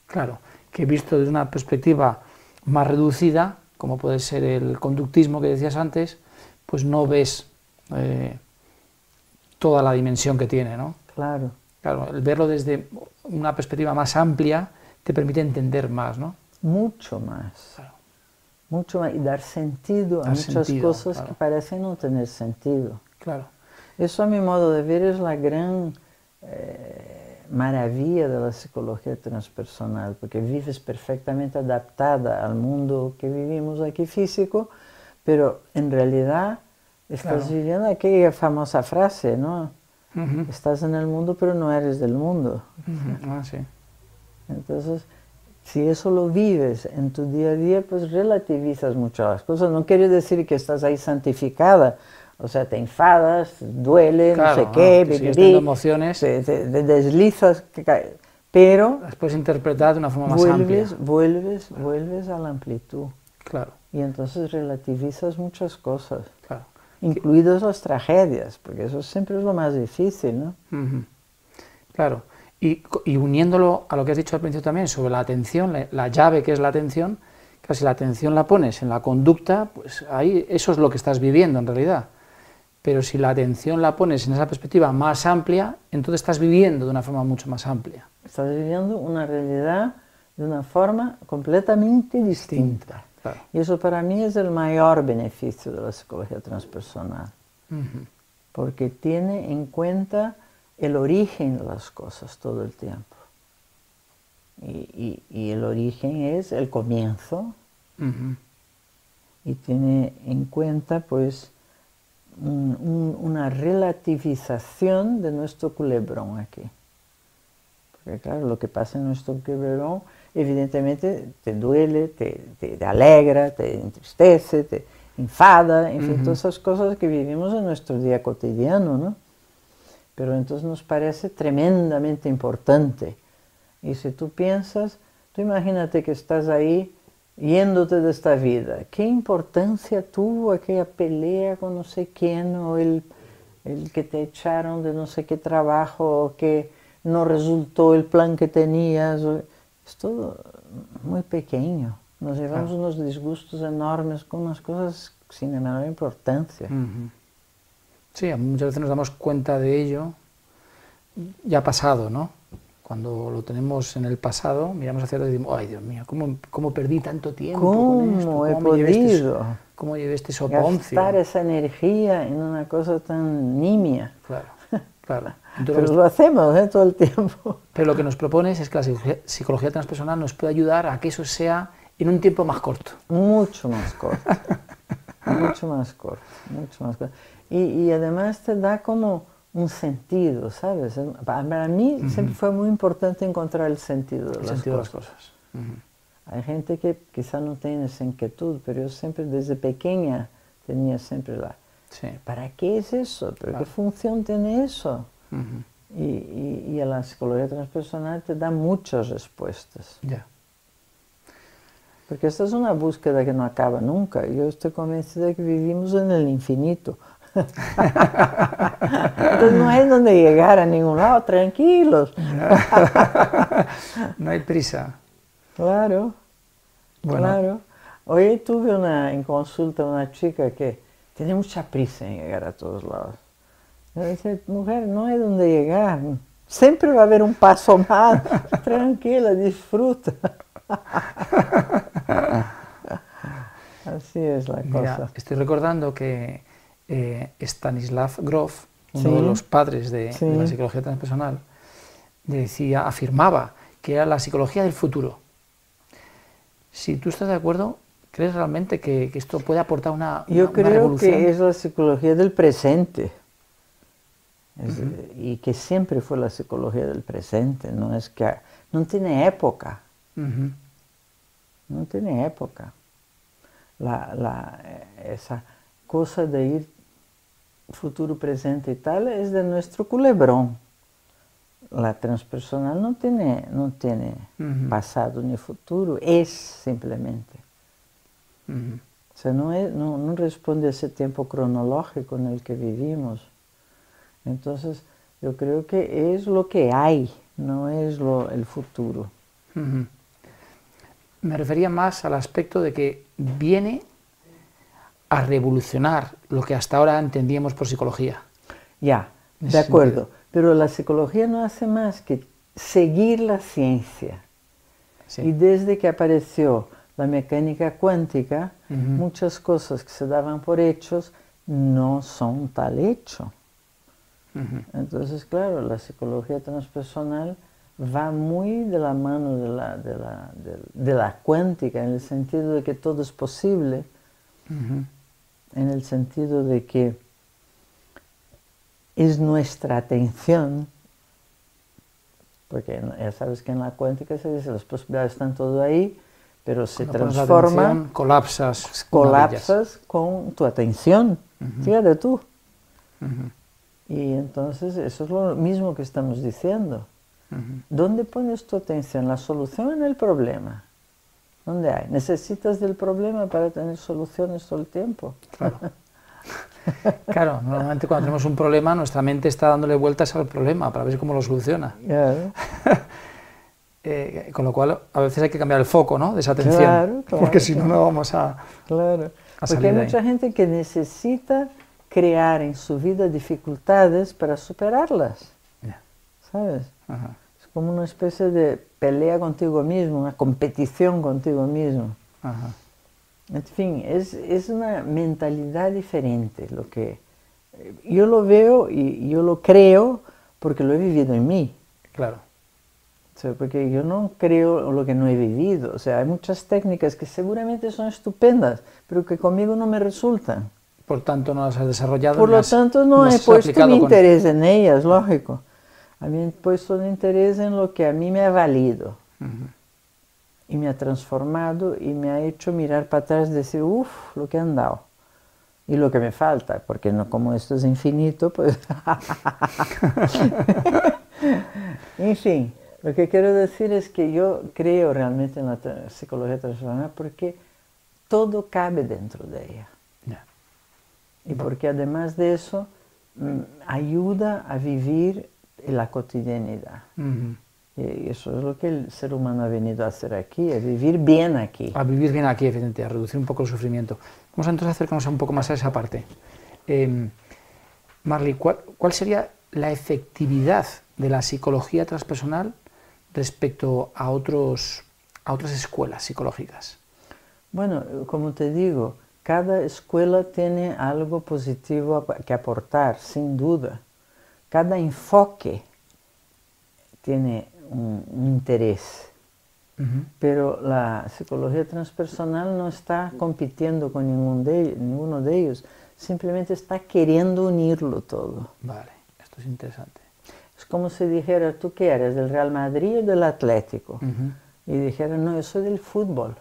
[SPEAKER 1] Claro, que visto desde una perspectiva más reducida, como puede ser el conductismo que decías antes, pues no ves toda la dimensión que tiene, ¿no?
[SPEAKER 2] Claro.
[SPEAKER 1] Claro, el verlo desde una perspectiva más amplia te permite entender más, ¿no?
[SPEAKER 2] Mucho más.
[SPEAKER 1] Claro.
[SPEAKER 2] Mucho más. Y dar sentido a
[SPEAKER 1] Dar
[SPEAKER 2] muchas
[SPEAKER 1] sentido,
[SPEAKER 2] cosas
[SPEAKER 1] claro.
[SPEAKER 2] que parecen no tener sentido.
[SPEAKER 1] Claro.
[SPEAKER 2] Eso a mi modo de ver es la gran maravilla de la psicología transpersonal, porque vives perfectamente adaptada al mundo que vivimos aquí físico, pero en realidad estás
[SPEAKER 1] Claro.
[SPEAKER 2] viviendo aquella famosa frase, ¿no?
[SPEAKER 1] Ujú.
[SPEAKER 2] Estás en el mundo pero no eres del mundo.
[SPEAKER 1] Ujú. Ah, sí.
[SPEAKER 2] Entonces, si eso lo vives en tu día a día, pues relativizas mucho las cosas. No quiere decir que estás ahí santificada. O sea, te enfadas, duele,
[SPEAKER 1] Claro,
[SPEAKER 2] no sé
[SPEAKER 1] no,
[SPEAKER 2] qué,
[SPEAKER 1] que sigues teniendo emociones,
[SPEAKER 2] te deslizas, pero
[SPEAKER 1] las puedes interpretar de una forma más amplia.
[SPEAKER 2] vuelves a la amplitud.
[SPEAKER 1] Claro,
[SPEAKER 2] Y entonces relativizas muchas cosas,
[SPEAKER 1] claro.
[SPEAKER 2] incluidas las tragedias, porque eso siempre es lo más difícil, ¿no?
[SPEAKER 1] Ujú. Claro. Y uniéndolo a lo que has dicho al principio también sobre la atención, la llave que es la atención, que si la atención la pones en la conducta, pues ahí eso es lo que estás viviendo en realidad. Pero si la atención la pones en esa perspectiva más amplia, entonces estás viviendo de una forma mucho más amplia.
[SPEAKER 2] Estás viviendo una realidad de una forma completamente distinta.
[SPEAKER 1] Claro.
[SPEAKER 2] Y eso para mí es el mayor beneficio de la psicología transpersonal,
[SPEAKER 1] Ujú.
[SPEAKER 2] porque tiene en cuenta el origen de las cosas todo el tiempo. Y el origen es el comienzo,
[SPEAKER 1] Ujú.
[SPEAKER 2] y tiene en cuenta pues una relativización de nuestro culebrón aquí. Porque claro, lo que pasa en nuestro culebrón evidentemente te duele, te alegra, te entristece, te enfada, en fin, todas esas cosas que vivimos en nuestro día cotidiano, ¿no? Pero entonces nos parece tremendamente importante. Y si tú piensas, tú imagínate que estás ahí yéndote de esta vida. ¿Qué importancia tuvo aquella pelea con no sé quién o el que te echaron de no sé qué trabajo o que no resultó el plan que tenías? Es todo muy pequeño. Nos llevamos unos disgustos enormes con unas cosas sin la menor importancia.
[SPEAKER 1] Ujú. Sí, muchas veces nos damos cuenta de ello ya pasado, ¿no? Cuando lo tenemos en el pasado, miramos hacia atrás y decimos, ay Dios mío, ¿cómo perdí tanto tiempo con esto?
[SPEAKER 2] ¿Cómo he podido
[SPEAKER 1] ¿Cómo llevé este soponcio?
[SPEAKER 2] gastar esa energía en una cosa tan nimia?
[SPEAKER 1] Claro, claro. Entonces,
[SPEAKER 2] Pero lo hacemos todo el tiempo.
[SPEAKER 1] pero lo que nos propones es que la psicología transpersonal nos puede ayudar a que eso sea en un tiempo más corto.
[SPEAKER 2] Mucho más corto. Mucho más corto. Mucho más corto. Y además te da como un sentido, ¿sabes? Para mí siempre fue muy importante encontrar el sentido de las cosas. Hay gente que quizá no tiene esa inquietud, pero yo siempre desde pequeña tenía siempre
[SPEAKER 1] Sí.
[SPEAKER 2] ¿para qué es eso? ¿Pero
[SPEAKER 1] Claro.
[SPEAKER 2] qué función tiene eso? Y a la psicología transpersonal te da muchas respuestas.
[SPEAKER 1] Ya.
[SPEAKER 2] Porque esta es una búsqueda que no acaba nunca. Yo estoy convencida de que vivimos en el infinito. Entonces no hay donde llegar a ningún lado, tranquilos.
[SPEAKER 1] No hay prisa.
[SPEAKER 2] Claro,
[SPEAKER 1] Bueno.
[SPEAKER 2] claro. Hoy tuve en consulta una chica que tiene mucha prisa en llegar a todos lados. Yo decía, mujer, no hay donde llegar. Siempre va a haber un paso más. Tranquila, disfruta. Así es la
[SPEAKER 1] Mira,
[SPEAKER 2] cosa.
[SPEAKER 1] estoy recordando que Stanislav Grof, uno
[SPEAKER 2] Sí,
[SPEAKER 1] de los padres de
[SPEAKER 2] sí.
[SPEAKER 1] la psicología transpersonal, afirmaba que era la psicología del futuro. Si tú estás de acuerdo, ¿crees realmente que esto puede aportar una
[SPEAKER 2] creo
[SPEAKER 1] revolución?
[SPEAKER 2] que es la psicología del presente. Y que siempre fue la psicología del presente. No es que no tiene época. No tiene época. Esa cosa de ir futuro, presente y tal es de nuestro culebrón. La transpersonal no tiene pasado ni futuro, es simplemente. O sea, no responde a ese tiempo cronológico en el que vivimos. Entonces, Yo creo que es lo que hay, no es el futuro.
[SPEAKER 1] Ujú. Me refería más al aspecto de que viene a revolucionar lo que hasta ahora entendíamos por psicología.
[SPEAKER 2] Ya,
[SPEAKER 1] En
[SPEAKER 2] de
[SPEAKER 1] ese
[SPEAKER 2] acuerdo,
[SPEAKER 1] sentido.
[SPEAKER 2] pero la psicología no hace más que seguir la ciencia.
[SPEAKER 1] Sí.
[SPEAKER 2] Y desde que apareció la mecánica cuántica,
[SPEAKER 1] Ujú.
[SPEAKER 2] muchas cosas que se daban por hechos no son tal hecho.
[SPEAKER 1] Ujú.
[SPEAKER 2] Entonces, claro, la psicología transpersonal va muy de la mano de la cuántica, en el sentido de que todo es posible,
[SPEAKER 1] Ujú.
[SPEAKER 2] en el sentido de que es nuestra atención, porque ya sabes que en la cuántica se dice las posibilidades están todo ahí, pero se
[SPEAKER 1] Cuando pones la
[SPEAKER 2] transforma,
[SPEAKER 1] atención, colapsas una de ellas.
[SPEAKER 2] colapsas con tu atención, fíjate tú.
[SPEAKER 1] Ujú.
[SPEAKER 2] Y entonces eso es lo mismo que estamos diciendo.
[SPEAKER 1] Ujú.
[SPEAKER 2] ¿Dónde pones tu atención? ¿La solución en el problema? ¿Dónde hay? ¿Necesitas del problema para tener soluciones todo el tiempo?
[SPEAKER 1] Claro. Claro, normalmente cuando tenemos un problema, nuestra mente está dándole vueltas al problema para ver cómo lo soluciona.
[SPEAKER 2] Claro,
[SPEAKER 1] Con lo cual, a veces hay que cambiar el foco, ¿no?, de esa atención,
[SPEAKER 2] claro,
[SPEAKER 1] porque si no,
[SPEAKER 2] claro.
[SPEAKER 1] no vamos a
[SPEAKER 2] Claro, porque
[SPEAKER 1] salir
[SPEAKER 2] hay
[SPEAKER 1] de ahí.
[SPEAKER 2] mucha gente que necesita crear en su vida dificultades para superarlas,
[SPEAKER 1] Ya.
[SPEAKER 2] ¿sabes?
[SPEAKER 1] Ajá.
[SPEAKER 2] Es como una especie de pelea contigo mismo, una competición contigo mismo.
[SPEAKER 1] Ajá.
[SPEAKER 2] En fin, es una mentalidad diferente lo que yo lo veo y yo lo creo porque lo he vivido en mí.
[SPEAKER 1] Claro.
[SPEAKER 2] O sea, porque yo no creo lo que no he vivido. O sea, hay muchas técnicas que seguramente son estupendas, pero que conmigo no me resultan.
[SPEAKER 1] Por tanto, no las has desarrollado.
[SPEAKER 2] Por
[SPEAKER 1] ni
[SPEAKER 2] lo
[SPEAKER 1] las-
[SPEAKER 2] tanto,
[SPEAKER 1] ni
[SPEAKER 2] no
[SPEAKER 1] las
[SPEAKER 2] he
[SPEAKER 1] has
[SPEAKER 2] puesto
[SPEAKER 1] aplicado
[SPEAKER 2] mi
[SPEAKER 1] con-
[SPEAKER 2] interés en ellas, lógico. A mí he puesto mi interés en lo que a mí me ha valido
[SPEAKER 1] Ujú.
[SPEAKER 2] y me ha transformado y me ha hecho mirar para atrás y decir, uff, lo que han dado. Y lo que me falta, porque no, como esto es infinito, pues... En fin, lo que quiero decir es que yo creo realmente en la psicología transpersonal porque todo cabe dentro de ella.
[SPEAKER 1] Ya.
[SPEAKER 2] Y porque además de eso, ayuda a vivir en la cotidianidad.
[SPEAKER 1] Ujú.
[SPEAKER 2] Y eso es lo que el ser humano ha venido a hacer aquí, a vivir bien aquí.
[SPEAKER 1] A vivir bien aquí, evidentemente, a reducir un poco el sufrimiento. Vamos a entonces acercarnos un poco más a esa parte. Marley, ¿cuál sería la efectividad de la psicología transpersonal respecto a otras escuelas psicológicas?
[SPEAKER 2] Bueno, como te digo, cada escuela tiene algo positivo que aportar, sin duda. Cada enfoque tiene un interés.
[SPEAKER 1] Ujú.
[SPEAKER 2] Pero la psicología transpersonal no está compitiendo con ninguno de ellos, simplemente está queriendo unirlo todo.
[SPEAKER 1] Vale, esto es interesante.
[SPEAKER 2] Es como si dijera, ¿tú qué eres? ¿Del Real Madrid o del Atlético?
[SPEAKER 1] Ujú.
[SPEAKER 2] Y dijera, no, yo soy del fútbol,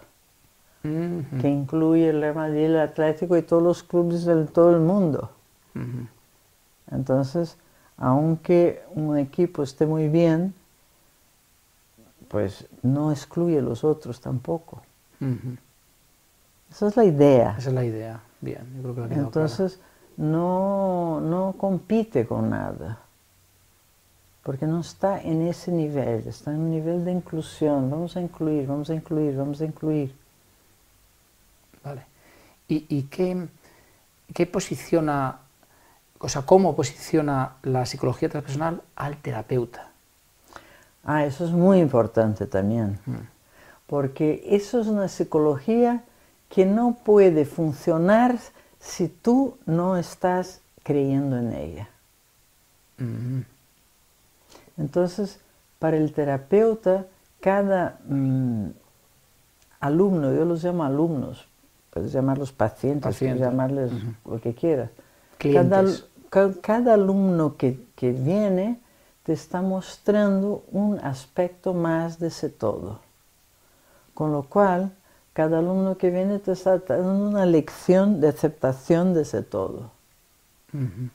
[SPEAKER 1] Ujú.
[SPEAKER 2] que incluye el Real Madrid, el Atlético y todos los clubes de todo el mundo.
[SPEAKER 1] Ujú.
[SPEAKER 2] Entonces, aunque un equipo esté muy bien, pues no excluye a los otros tampoco.
[SPEAKER 1] Ujú.
[SPEAKER 2] Esa es la idea.
[SPEAKER 1] Esa es la idea. Bien, yo creo que lo ha quedado
[SPEAKER 2] Entonces, no compite con nada, porque no está en ese nivel, está en un nivel de inclusión. Vamos a incluir, vamos a incluir, vamos a incluir.
[SPEAKER 1] claro. Vale. ¿Y qué posiciona, o sea, cómo posiciona la psicología transpersonal al terapeuta?
[SPEAKER 2] Ah, eso es muy importante también, porque eso es una psicología que no puede funcionar si tú no estás creyendo en ella.
[SPEAKER 1] Ujú.
[SPEAKER 2] Entonces, para el terapeuta, cada alumno, yo los llamo alumnos, puedes llamarlos pacientes,
[SPEAKER 1] Paciente.
[SPEAKER 2] puedes llamarles lo que quieras.
[SPEAKER 1] Clientes.
[SPEAKER 2] Cada alumno que viene te está mostrando un aspecto más de ese todo. Con lo cual, cada alumno que viene te está dando una lección de aceptación de ese todo.
[SPEAKER 1] Ujú.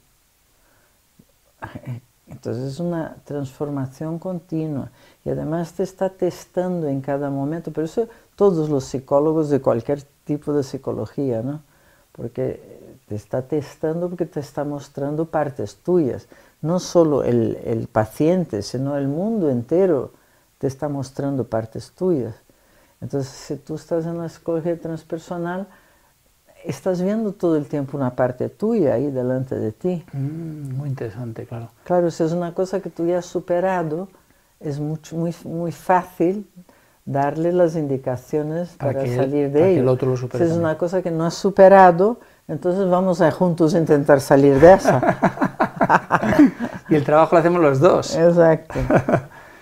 [SPEAKER 2] Entonces es una transformación continua y además te está testando en cada momento. Por eso todos los psicólogos de cualquier tipo de psicología, ¿no? Porque te está testando, porque te está mostrando partes tuyas. no solo el paciente, sino el mundo entero te está mostrando partes tuyas. Entonces, si tú estás en la psicología transpersonal, estás viendo todo el tiempo una parte tuya ahí delante de ti.
[SPEAKER 1] Muy interesante, claro.
[SPEAKER 2] Claro, si es una cosa que tú ya has superado, es muy fácil darle las indicaciones para salir de ello.
[SPEAKER 1] El otro lo supere
[SPEAKER 2] si es
[SPEAKER 1] también.
[SPEAKER 2] una cosa que no has superado, entonces vamos a juntos intentar salir de esa.
[SPEAKER 1] Y el trabajo lo hacemos los dos.
[SPEAKER 2] Exacto,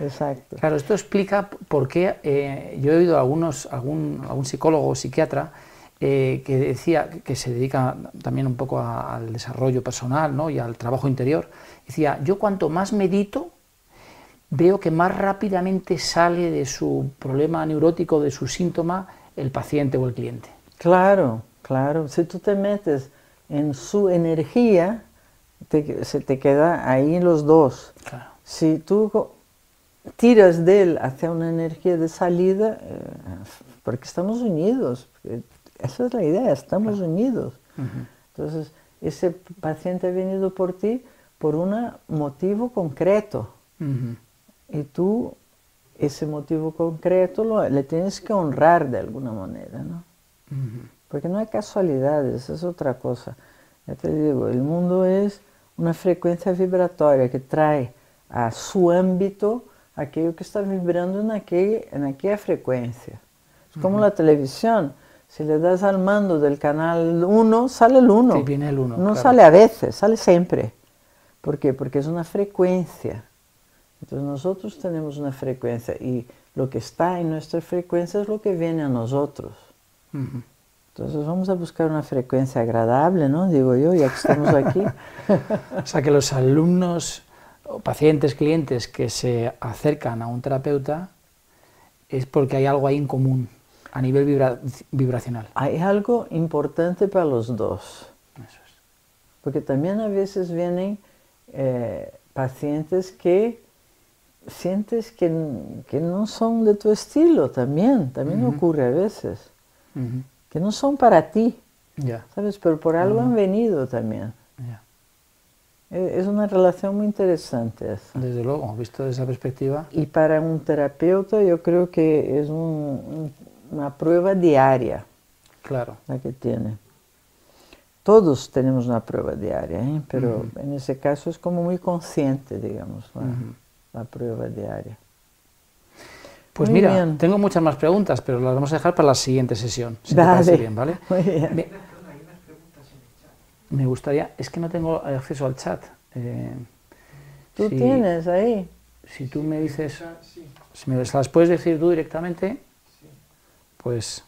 [SPEAKER 2] exacto.
[SPEAKER 1] Claro, esto explica por qué yo he oído a algún psicólogo o psiquiatra que decía, que se dedica también un poco al desarrollo personal, ¿no?, y al trabajo interior. Decía, yo cuanto más medito, veo que más rápidamente sale de su problema neurótico, de su síntoma, el paciente o el cliente.
[SPEAKER 2] Claro, claro. Si tú te metes en su energía, se te queda ahí los dos.
[SPEAKER 1] Claro.
[SPEAKER 2] Si tú tiras de él hacia una energía de salida, porque estamos unidos, esa es la idea, estamos unidos. Entonces, ese paciente ha venido por ti por un motivo concreto. Y tú, ese motivo concreto, le tienes que honrar de alguna manera, ¿no? Porque no hay casualidades, es otra cosa. Ya te digo, el mundo es una frecuencia vibratoria que trae a su ámbito aquello que está vibrando en aquella frecuencia. Es como la televisión. Si le das al mando del canal 1, sale el 1.
[SPEAKER 1] Sí, viene el 1.
[SPEAKER 2] No
[SPEAKER 1] claro.
[SPEAKER 2] sale a veces, sale siempre. ¿Por qué? Porque es una frecuencia. Entonces nosotros tenemos una frecuencia y lo que está en nuestra frecuencia es lo que viene a nosotros. Entonces vamos a buscar una frecuencia agradable, ¿no? Digo yo, ya que estamos aquí.
[SPEAKER 1] O sea que los alumnos, o pacientes, clientes que se acercan a un terapeuta es porque hay algo ahí en común a nivel vibracional.
[SPEAKER 2] Hay algo importante para los dos.
[SPEAKER 1] Eso es.
[SPEAKER 2] Porque también a veces vienen pacientes que sientes que no son de tu estilo, también ocurre a veces, que no son para ti, ¿sabes? Pero por algo han venido también. Es una relación muy interesante esa.
[SPEAKER 1] Desde luego, visto desde esa perspectiva.
[SPEAKER 2] Y para un terapeuta yo creo que es una prueba diaria,
[SPEAKER 1] claro,
[SPEAKER 2] la que tiene. Todos tenemos una prueba diaria, ¿eh? Pero en ese caso es como muy consciente, digamos, la prueba diaria.
[SPEAKER 1] Pues
[SPEAKER 2] muy
[SPEAKER 1] mira,
[SPEAKER 2] bien.
[SPEAKER 1] Tengo muchas más preguntas, pero las vamos a dejar para la siguiente sesión, si
[SPEAKER 2] Dale.
[SPEAKER 1] te parece bien, ¿vale?
[SPEAKER 2] Muy bien.
[SPEAKER 1] Me gustaría, es que no tengo acceso al chat.
[SPEAKER 2] ¿Tú tienes ahí?
[SPEAKER 1] Si tú me dices, si me las puedes decir tú directamente, pues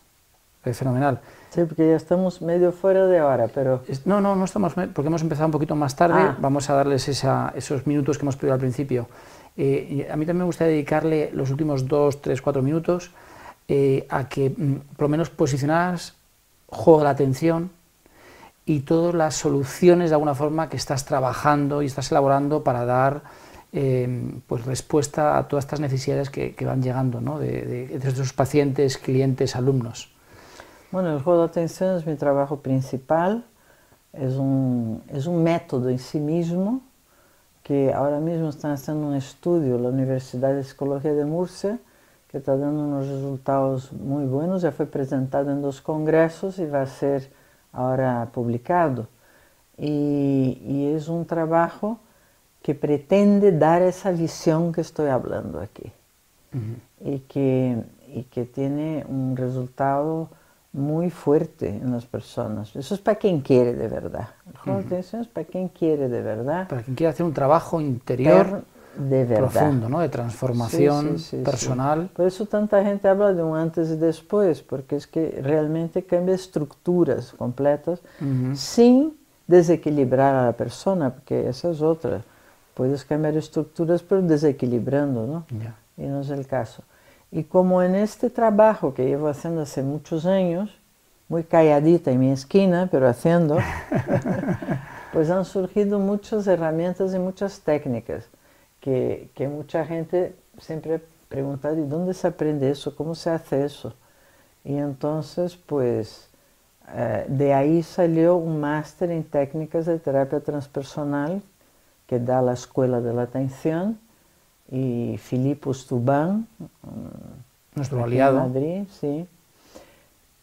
[SPEAKER 1] es fenomenal.
[SPEAKER 2] Sí, porque ya estamos medio fuera de hora, pero...
[SPEAKER 1] No estamos, porque hemos empezado un poquito más tarde, vamos a darles esos minutos que hemos pedido al principio. Y a mí también me gustaría dedicarle los últimos 2, 3, 4 minutos a que por lo menos posicionaras juego de la atención y todas las soluciones de alguna forma que estás trabajando y estás elaborando para dar pues respuesta a todas estas necesidades que van llegando, ¿no?, de esos pacientes, clientes, alumnos.
[SPEAKER 2] Bueno, el juego de atención es mi trabajo principal, es un método en sí mismo que ahora mismo están haciendo un estudio en la Universidad de Psicología de Murcia que está dando unos resultados muy buenos, ya fue presentado en 2 congresos y va a ser ahora publicado. Y es un trabajo que pretende dar esa visión que estoy hablando aquí y que tiene un resultado muy fuerte en las personas. Eso es para quien quiere de verdad. El juego de atención es para quien quiere de verdad.
[SPEAKER 1] Para quien quiere hacer un trabajo interior
[SPEAKER 2] de verdad,
[SPEAKER 1] profundo, ¿no?, de transformación personal.
[SPEAKER 2] Por eso tanta gente habla de un antes y después, porque es que realmente cambia estructuras completas sin desequilibrar a la persona, porque esa es otra. Puedes cambiar estructuras pero desequilibrando, ¿no? Y no es el caso. Y como en este trabajo que llevo haciendo hace muchos años, muy calladita en mi esquina, pero haciendo, pues han surgido muchas herramientas y muchas técnicas que mucha gente siempre ha preguntado, ¿y dónde se aprende eso? ¿Cómo se hace eso? Y entonces, pues, de ahí salió un máster en técnicas de terapia transpersonal que da la Escuela de la Atención, y Filippo Stubán,
[SPEAKER 1] Nuestro
[SPEAKER 2] aquí
[SPEAKER 1] aliado.
[SPEAKER 2] en Madrid, sí,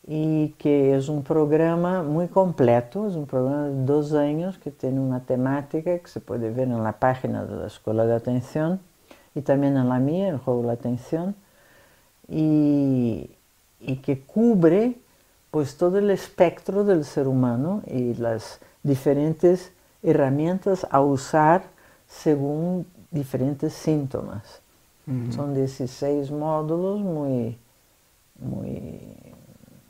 [SPEAKER 2] y que es un programa muy completo, es un programa de 2 años que tiene una temática que se puede ver en la página de la Escuela de Atención y también en la mía, el juego de la atención, y que cubre pues todo el espectro del ser humano y las diferentes herramientas a usar según diferentes síntomas. Son 16 módulos muy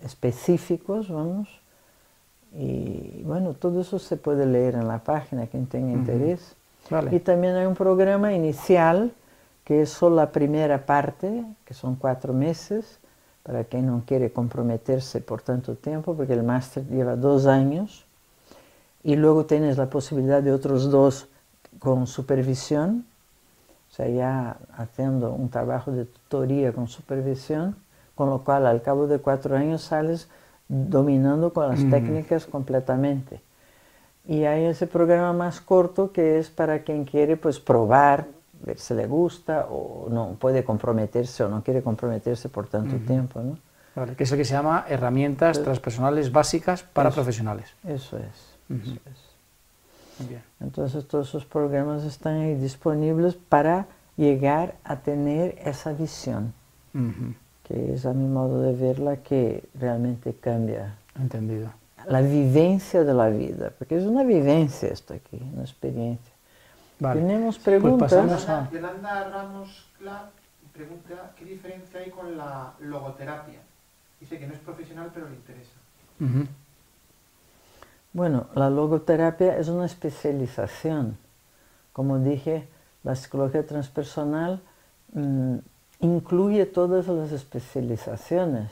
[SPEAKER 2] específicos, vamos, y bueno, todo eso se puede leer en la página, quien tenga interés.
[SPEAKER 1] Vale.
[SPEAKER 2] Y también hay un programa inicial, que es solo la primera parte, que son 4 meses, para quien no quiere comprometerse por tanto tiempo, porque el máster lleva 2 años, y luego tienes la posibilidad de otros 2 con supervisión, o sea, ya haciendo un trabajo de tutoría con supervisión, con lo cual al cabo de 4 años sales dominando con las técnicas completamente. Y hay ese programa más corto que es para quien quiere pues probar, ver si le gusta o no puede comprometerse o no quiere comprometerse por tanto tiempo, ¿no?
[SPEAKER 1] Vale, que es el que se llama Herramientas Transpersonales Básicas para Profesionales.
[SPEAKER 2] Eso es, eso es.
[SPEAKER 1] Bien.
[SPEAKER 2] Entonces todos esos programas están ahí disponibles para llegar a tener esa visión, que es a mi modo de verla que realmente cambia.
[SPEAKER 1] Entendido.
[SPEAKER 2] La vivencia de la vida, porque es una vivencia esto aquí, una experiencia.
[SPEAKER 1] Vale.
[SPEAKER 2] Tenemos
[SPEAKER 1] Pues
[SPEAKER 2] preguntas.
[SPEAKER 1] pasamos a...
[SPEAKER 3] Yolanda Ramos Cla pregunta qué diferencia hay con la logoterapia. Dice que no es profesional pero le interesa.
[SPEAKER 2] Bueno, la logoterapia es una especialización. Como dije, la psicología transpersonal incluye todas las especializaciones,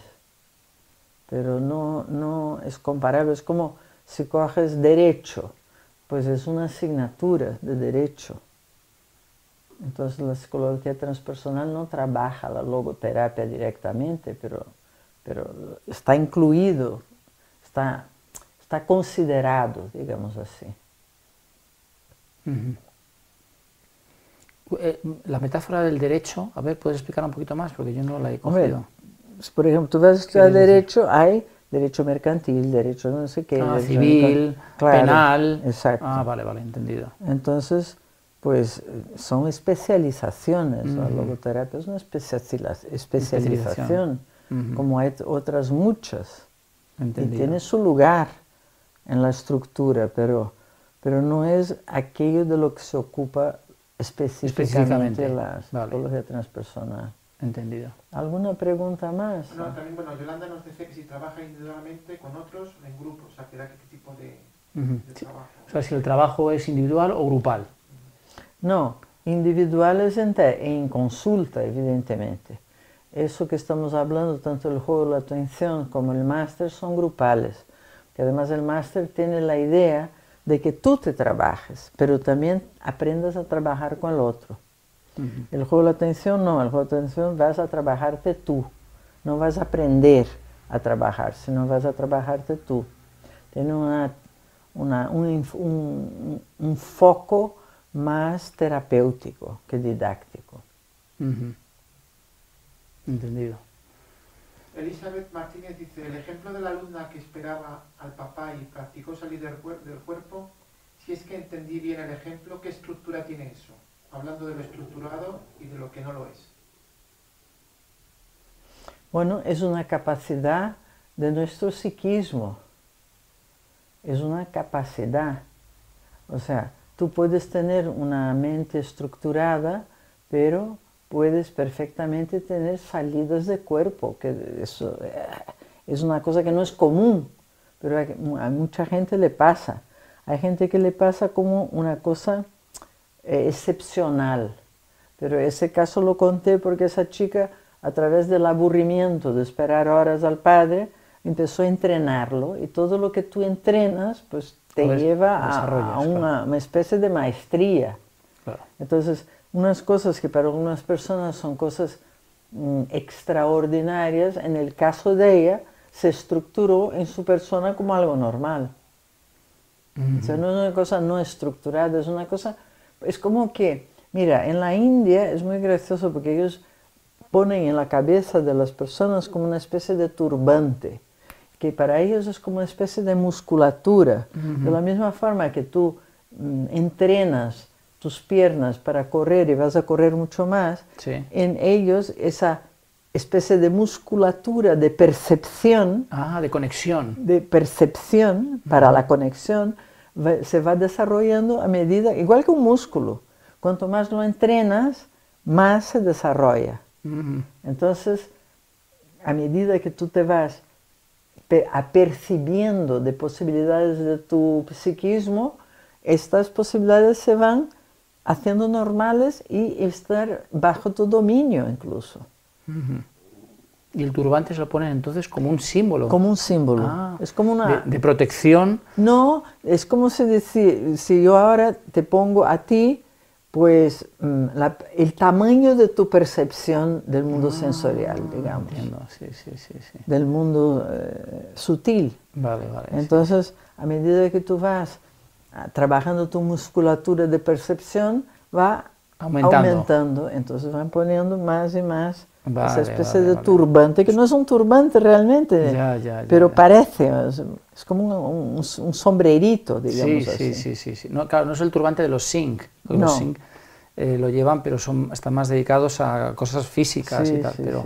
[SPEAKER 2] pero no es comparable. Es como si coges derecho, pues es una asignatura de derecho. Entonces la psicología transpersonal no trabaja la logoterapia directamente, pero está incluido, está considerado, digamos así.
[SPEAKER 1] La metáfora del derecho, a ver, ¿puedes explicar un poquito más? Porque yo no la he cogido.
[SPEAKER 2] Hombre, por ejemplo, tú vas a estudiar derecho, hay derecho mercantil, derecho no sé qué.
[SPEAKER 1] Civil,
[SPEAKER 2] claro,
[SPEAKER 1] penal.
[SPEAKER 2] Exacto.
[SPEAKER 1] Vale, entendido.
[SPEAKER 2] Entonces, pues son especializaciones. La logoterapia es una especialización, como hay otras muchas.
[SPEAKER 1] Entendido.
[SPEAKER 2] Y tiene su lugar en la estructura, pero no es aquello de lo que se ocupa específicamente la psicología transpersonal.
[SPEAKER 1] Entendido.
[SPEAKER 2] ¿Alguna pregunta más?
[SPEAKER 3] No, también, bueno, Yolanda nos dice que si trabaja individualmente con otros o en grupos, o sea, que da qué tipo de trabajo.
[SPEAKER 1] O sea, si el trabajo es individual o grupal.
[SPEAKER 2] No, individuales en consulta, evidentemente. Eso que estamos hablando, tanto el juego de la atención como el máster, son grupales. Que además el máster tiene la idea de que tú te trabajes, pero también aprendas a trabajar con el otro. El juego de la atención no, el juego de la atención vas a trabajarte tú, no vas a aprender a trabajar, sino vas a trabajarte tú. Tiene un foco más terapéutico que didáctico.
[SPEAKER 1] Entendido.
[SPEAKER 3] Elizabeth Martínez dice, el ejemplo de la alumna que esperaba al papá y practicó salir del cuerpo, si es que entendí bien el ejemplo, ¿qué estructura tiene eso? Hablando de lo estructurado y de lo que no lo es.
[SPEAKER 2] Bueno, es una capacidad de nuestro psiquismo. Es una capacidad. O sea, tú puedes tener una mente estructurada, pero puedes perfectamente tener salidas de cuerpo, que eso es una cosa que no es común, pero a mucha gente le pasa. Hay gente que le pasa como una cosa excepcional, pero ese caso lo conté porque esa chica, a través del aburrimiento de esperar horas al padre, empezó a entrenarlo, y todo lo que tú entrenas pues te lleva a una especie de maestría.
[SPEAKER 1] Claro.
[SPEAKER 2] Entonces, unas cosas que para algunas personas son cosas extraordinarias, en el caso de ella se estructuró en su persona como algo normal. O sea, no es una cosa no estructurada, es una cosa Es como que, mira, en la India es muy gracioso porque ellos ponen en la cabeza de las personas como una especie de turbante, que para ellos es como una especie de musculatura. De la misma forma que tú entrenas tus piernas para correr y vas a correr mucho más,
[SPEAKER 1] Sí.
[SPEAKER 2] en ellos esa especie de musculatura de percepción,
[SPEAKER 1] De conexión.
[SPEAKER 2] para la conexión, se va desarrollando a medida, igual que un músculo. Cuanto más lo entrenas, más se desarrolla. Entonces, a medida que tú te vas apercibiendo de posibilidades de tu psiquismo, estas posibilidades se van haciendo normales y estar bajo tu dominio incluso.
[SPEAKER 1] Y el turbante se lo ponen entonces como un símbolo.
[SPEAKER 2] Como un símbolo. Es como una...
[SPEAKER 1] de protección.
[SPEAKER 2] No, es como si yo ahora te pongo a ti, pues, el tamaño de tu percepción del mundo sensorial, digamos.
[SPEAKER 1] Entiendo, sí.
[SPEAKER 2] Del mundo sutil.
[SPEAKER 1] Vale.
[SPEAKER 2] Entonces, a medida que tú vas trabajando tu musculatura de percepción, va aumentando. Entonces van poniendo más y más esa especie de turbante, que no es un turbante realmente, pero parece, es como un sombrerito, digamos así.
[SPEAKER 1] Sí. No, claro, no es el turbante de los Singh.
[SPEAKER 2] No.
[SPEAKER 1] Los Singh lo llevan, pero están más dedicados a cosas físicas y tal. Pero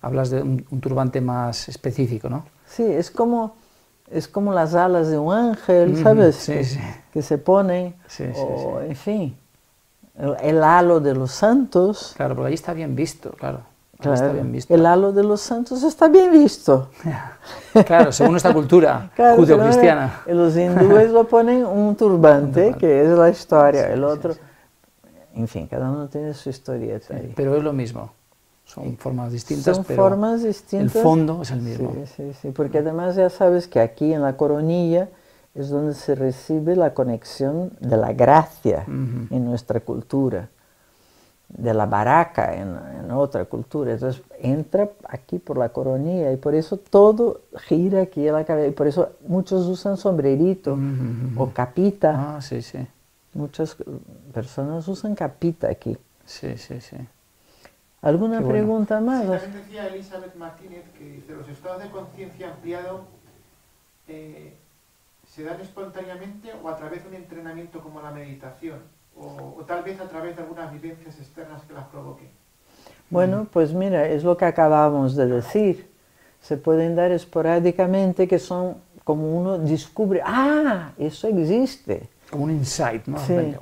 [SPEAKER 1] hablas de un turbante más específico, ¿no?
[SPEAKER 2] Sí, es como las alas de un ángel, ¿sabes? Que se ponen, en fin, el halo de los santos.
[SPEAKER 1] Claro, porque allí está bien visto, claro. Está bien visto.
[SPEAKER 2] El halo de los santos está bien visto.
[SPEAKER 1] Claro, según nuestra cultura judeocristiana.
[SPEAKER 2] Los hindúes lo ponen un turbante, que es la historia. El otro, en fin, cada uno tiene su historieta ahí.
[SPEAKER 1] Pero es lo mismo. Son formas distintas, pero
[SPEAKER 2] formas distintas.
[SPEAKER 1] El fondo es el mismo.
[SPEAKER 2] Sí, porque además ya sabes que aquí en la coronilla es donde se recibe la conexión de la gracia en nuestra cultura, de la baraca en otra cultura. Entonces entra aquí por la coronilla y por eso todo gira aquí en la cabeza. Y por eso muchos usan sombrerito o capita.
[SPEAKER 1] Sí.
[SPEAKER 2] Muchas personas usan capita aquí.
[SPEAKER 1] Sí.
[SPEAKER 2] ¿Alguna pregunta más?
[SPEAKER 3] Sí, también decía Elizabeth Martínez que dice, los estados de conciencia ampliado se dan espontáneamente o a través de un entrenamiento como la meditación, o tal vez a través de algunas vivencias externas que las provoquen.
[SPEAKER 2] Bueno, pues mira, es lo que acabamos de decir. Se pueden dar esporádicamente, que son como uno descubre, eso existe.
[SPEAKER 1] Como un insight, ¿no?
[SPEAKER 2] Sí.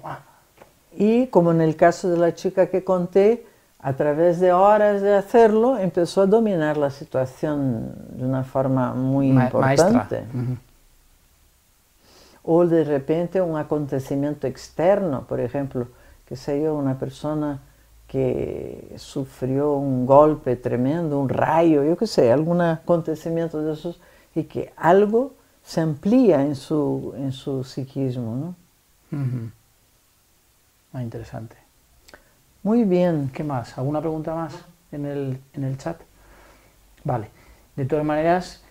[SPEAKER 2] Y como en el caso de la chica que conté, a través de horas de hacerlo, empezó a dominar la situación de una forma muy importante. O de repente un acontecimiento externo, por ejemplo, que sé yo, una persona que sufrió un golpe tremendo, un rayo, yo qué sé, algún acontecimiento de esos, y que algo se amplía en su psiquismo, ¿no?
[SPEAKER 1] Interesante.
[SPEAKER 2] Muy bien.
[SPEAKER 1] ¿Qué más? ¿Alguna pregunta más en el chat? Vale. De todas maneras,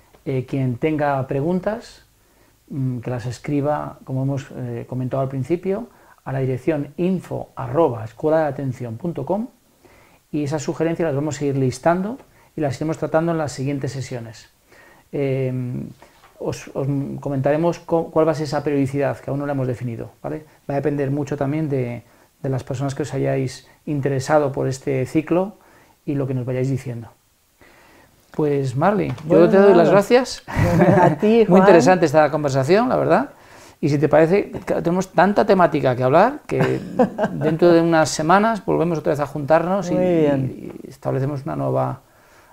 [SPEAKER 1] quien tenga preguntas, que las escriba, como hemos comentado al principio, a la dirección info@escueladelatención.com, y esas sugerencias las vamos a ir listando y las iremos tratando en las siguientes sesiones. Os comentaremos cuál va a ser esa periodicidad, que aún no la hemos definido, ¿vale? Va a depender mucho también de las personas que os hayáis interesado por este ciclo y lo que nos vayáis diciendo. Pues Marly, yo te doy las gracias.
[SPEAKER 2] A ti, Juan.
[SPEAKER 1] Muy interesante esta conversación, la verdad. Y si te parece, tenemos tanta temática que hablar que dentro de unas semanas volvemos otra vez a juntarnos y establecemos una nueva...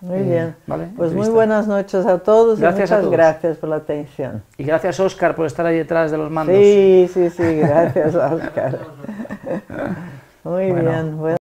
[SPEAKER 2] Muy bien.
[SPEAKER 1] ¿vale?
[SPEAKER 2] Pues muy buenas noches a todos y muchas gracias por la atención.
[SPEAKER 1] Y gracias, Óscar, por estar ahí detrás de los mandos.
[SPEAKER 2] Sí, gracias, Óscar. Muy bien. Bueno.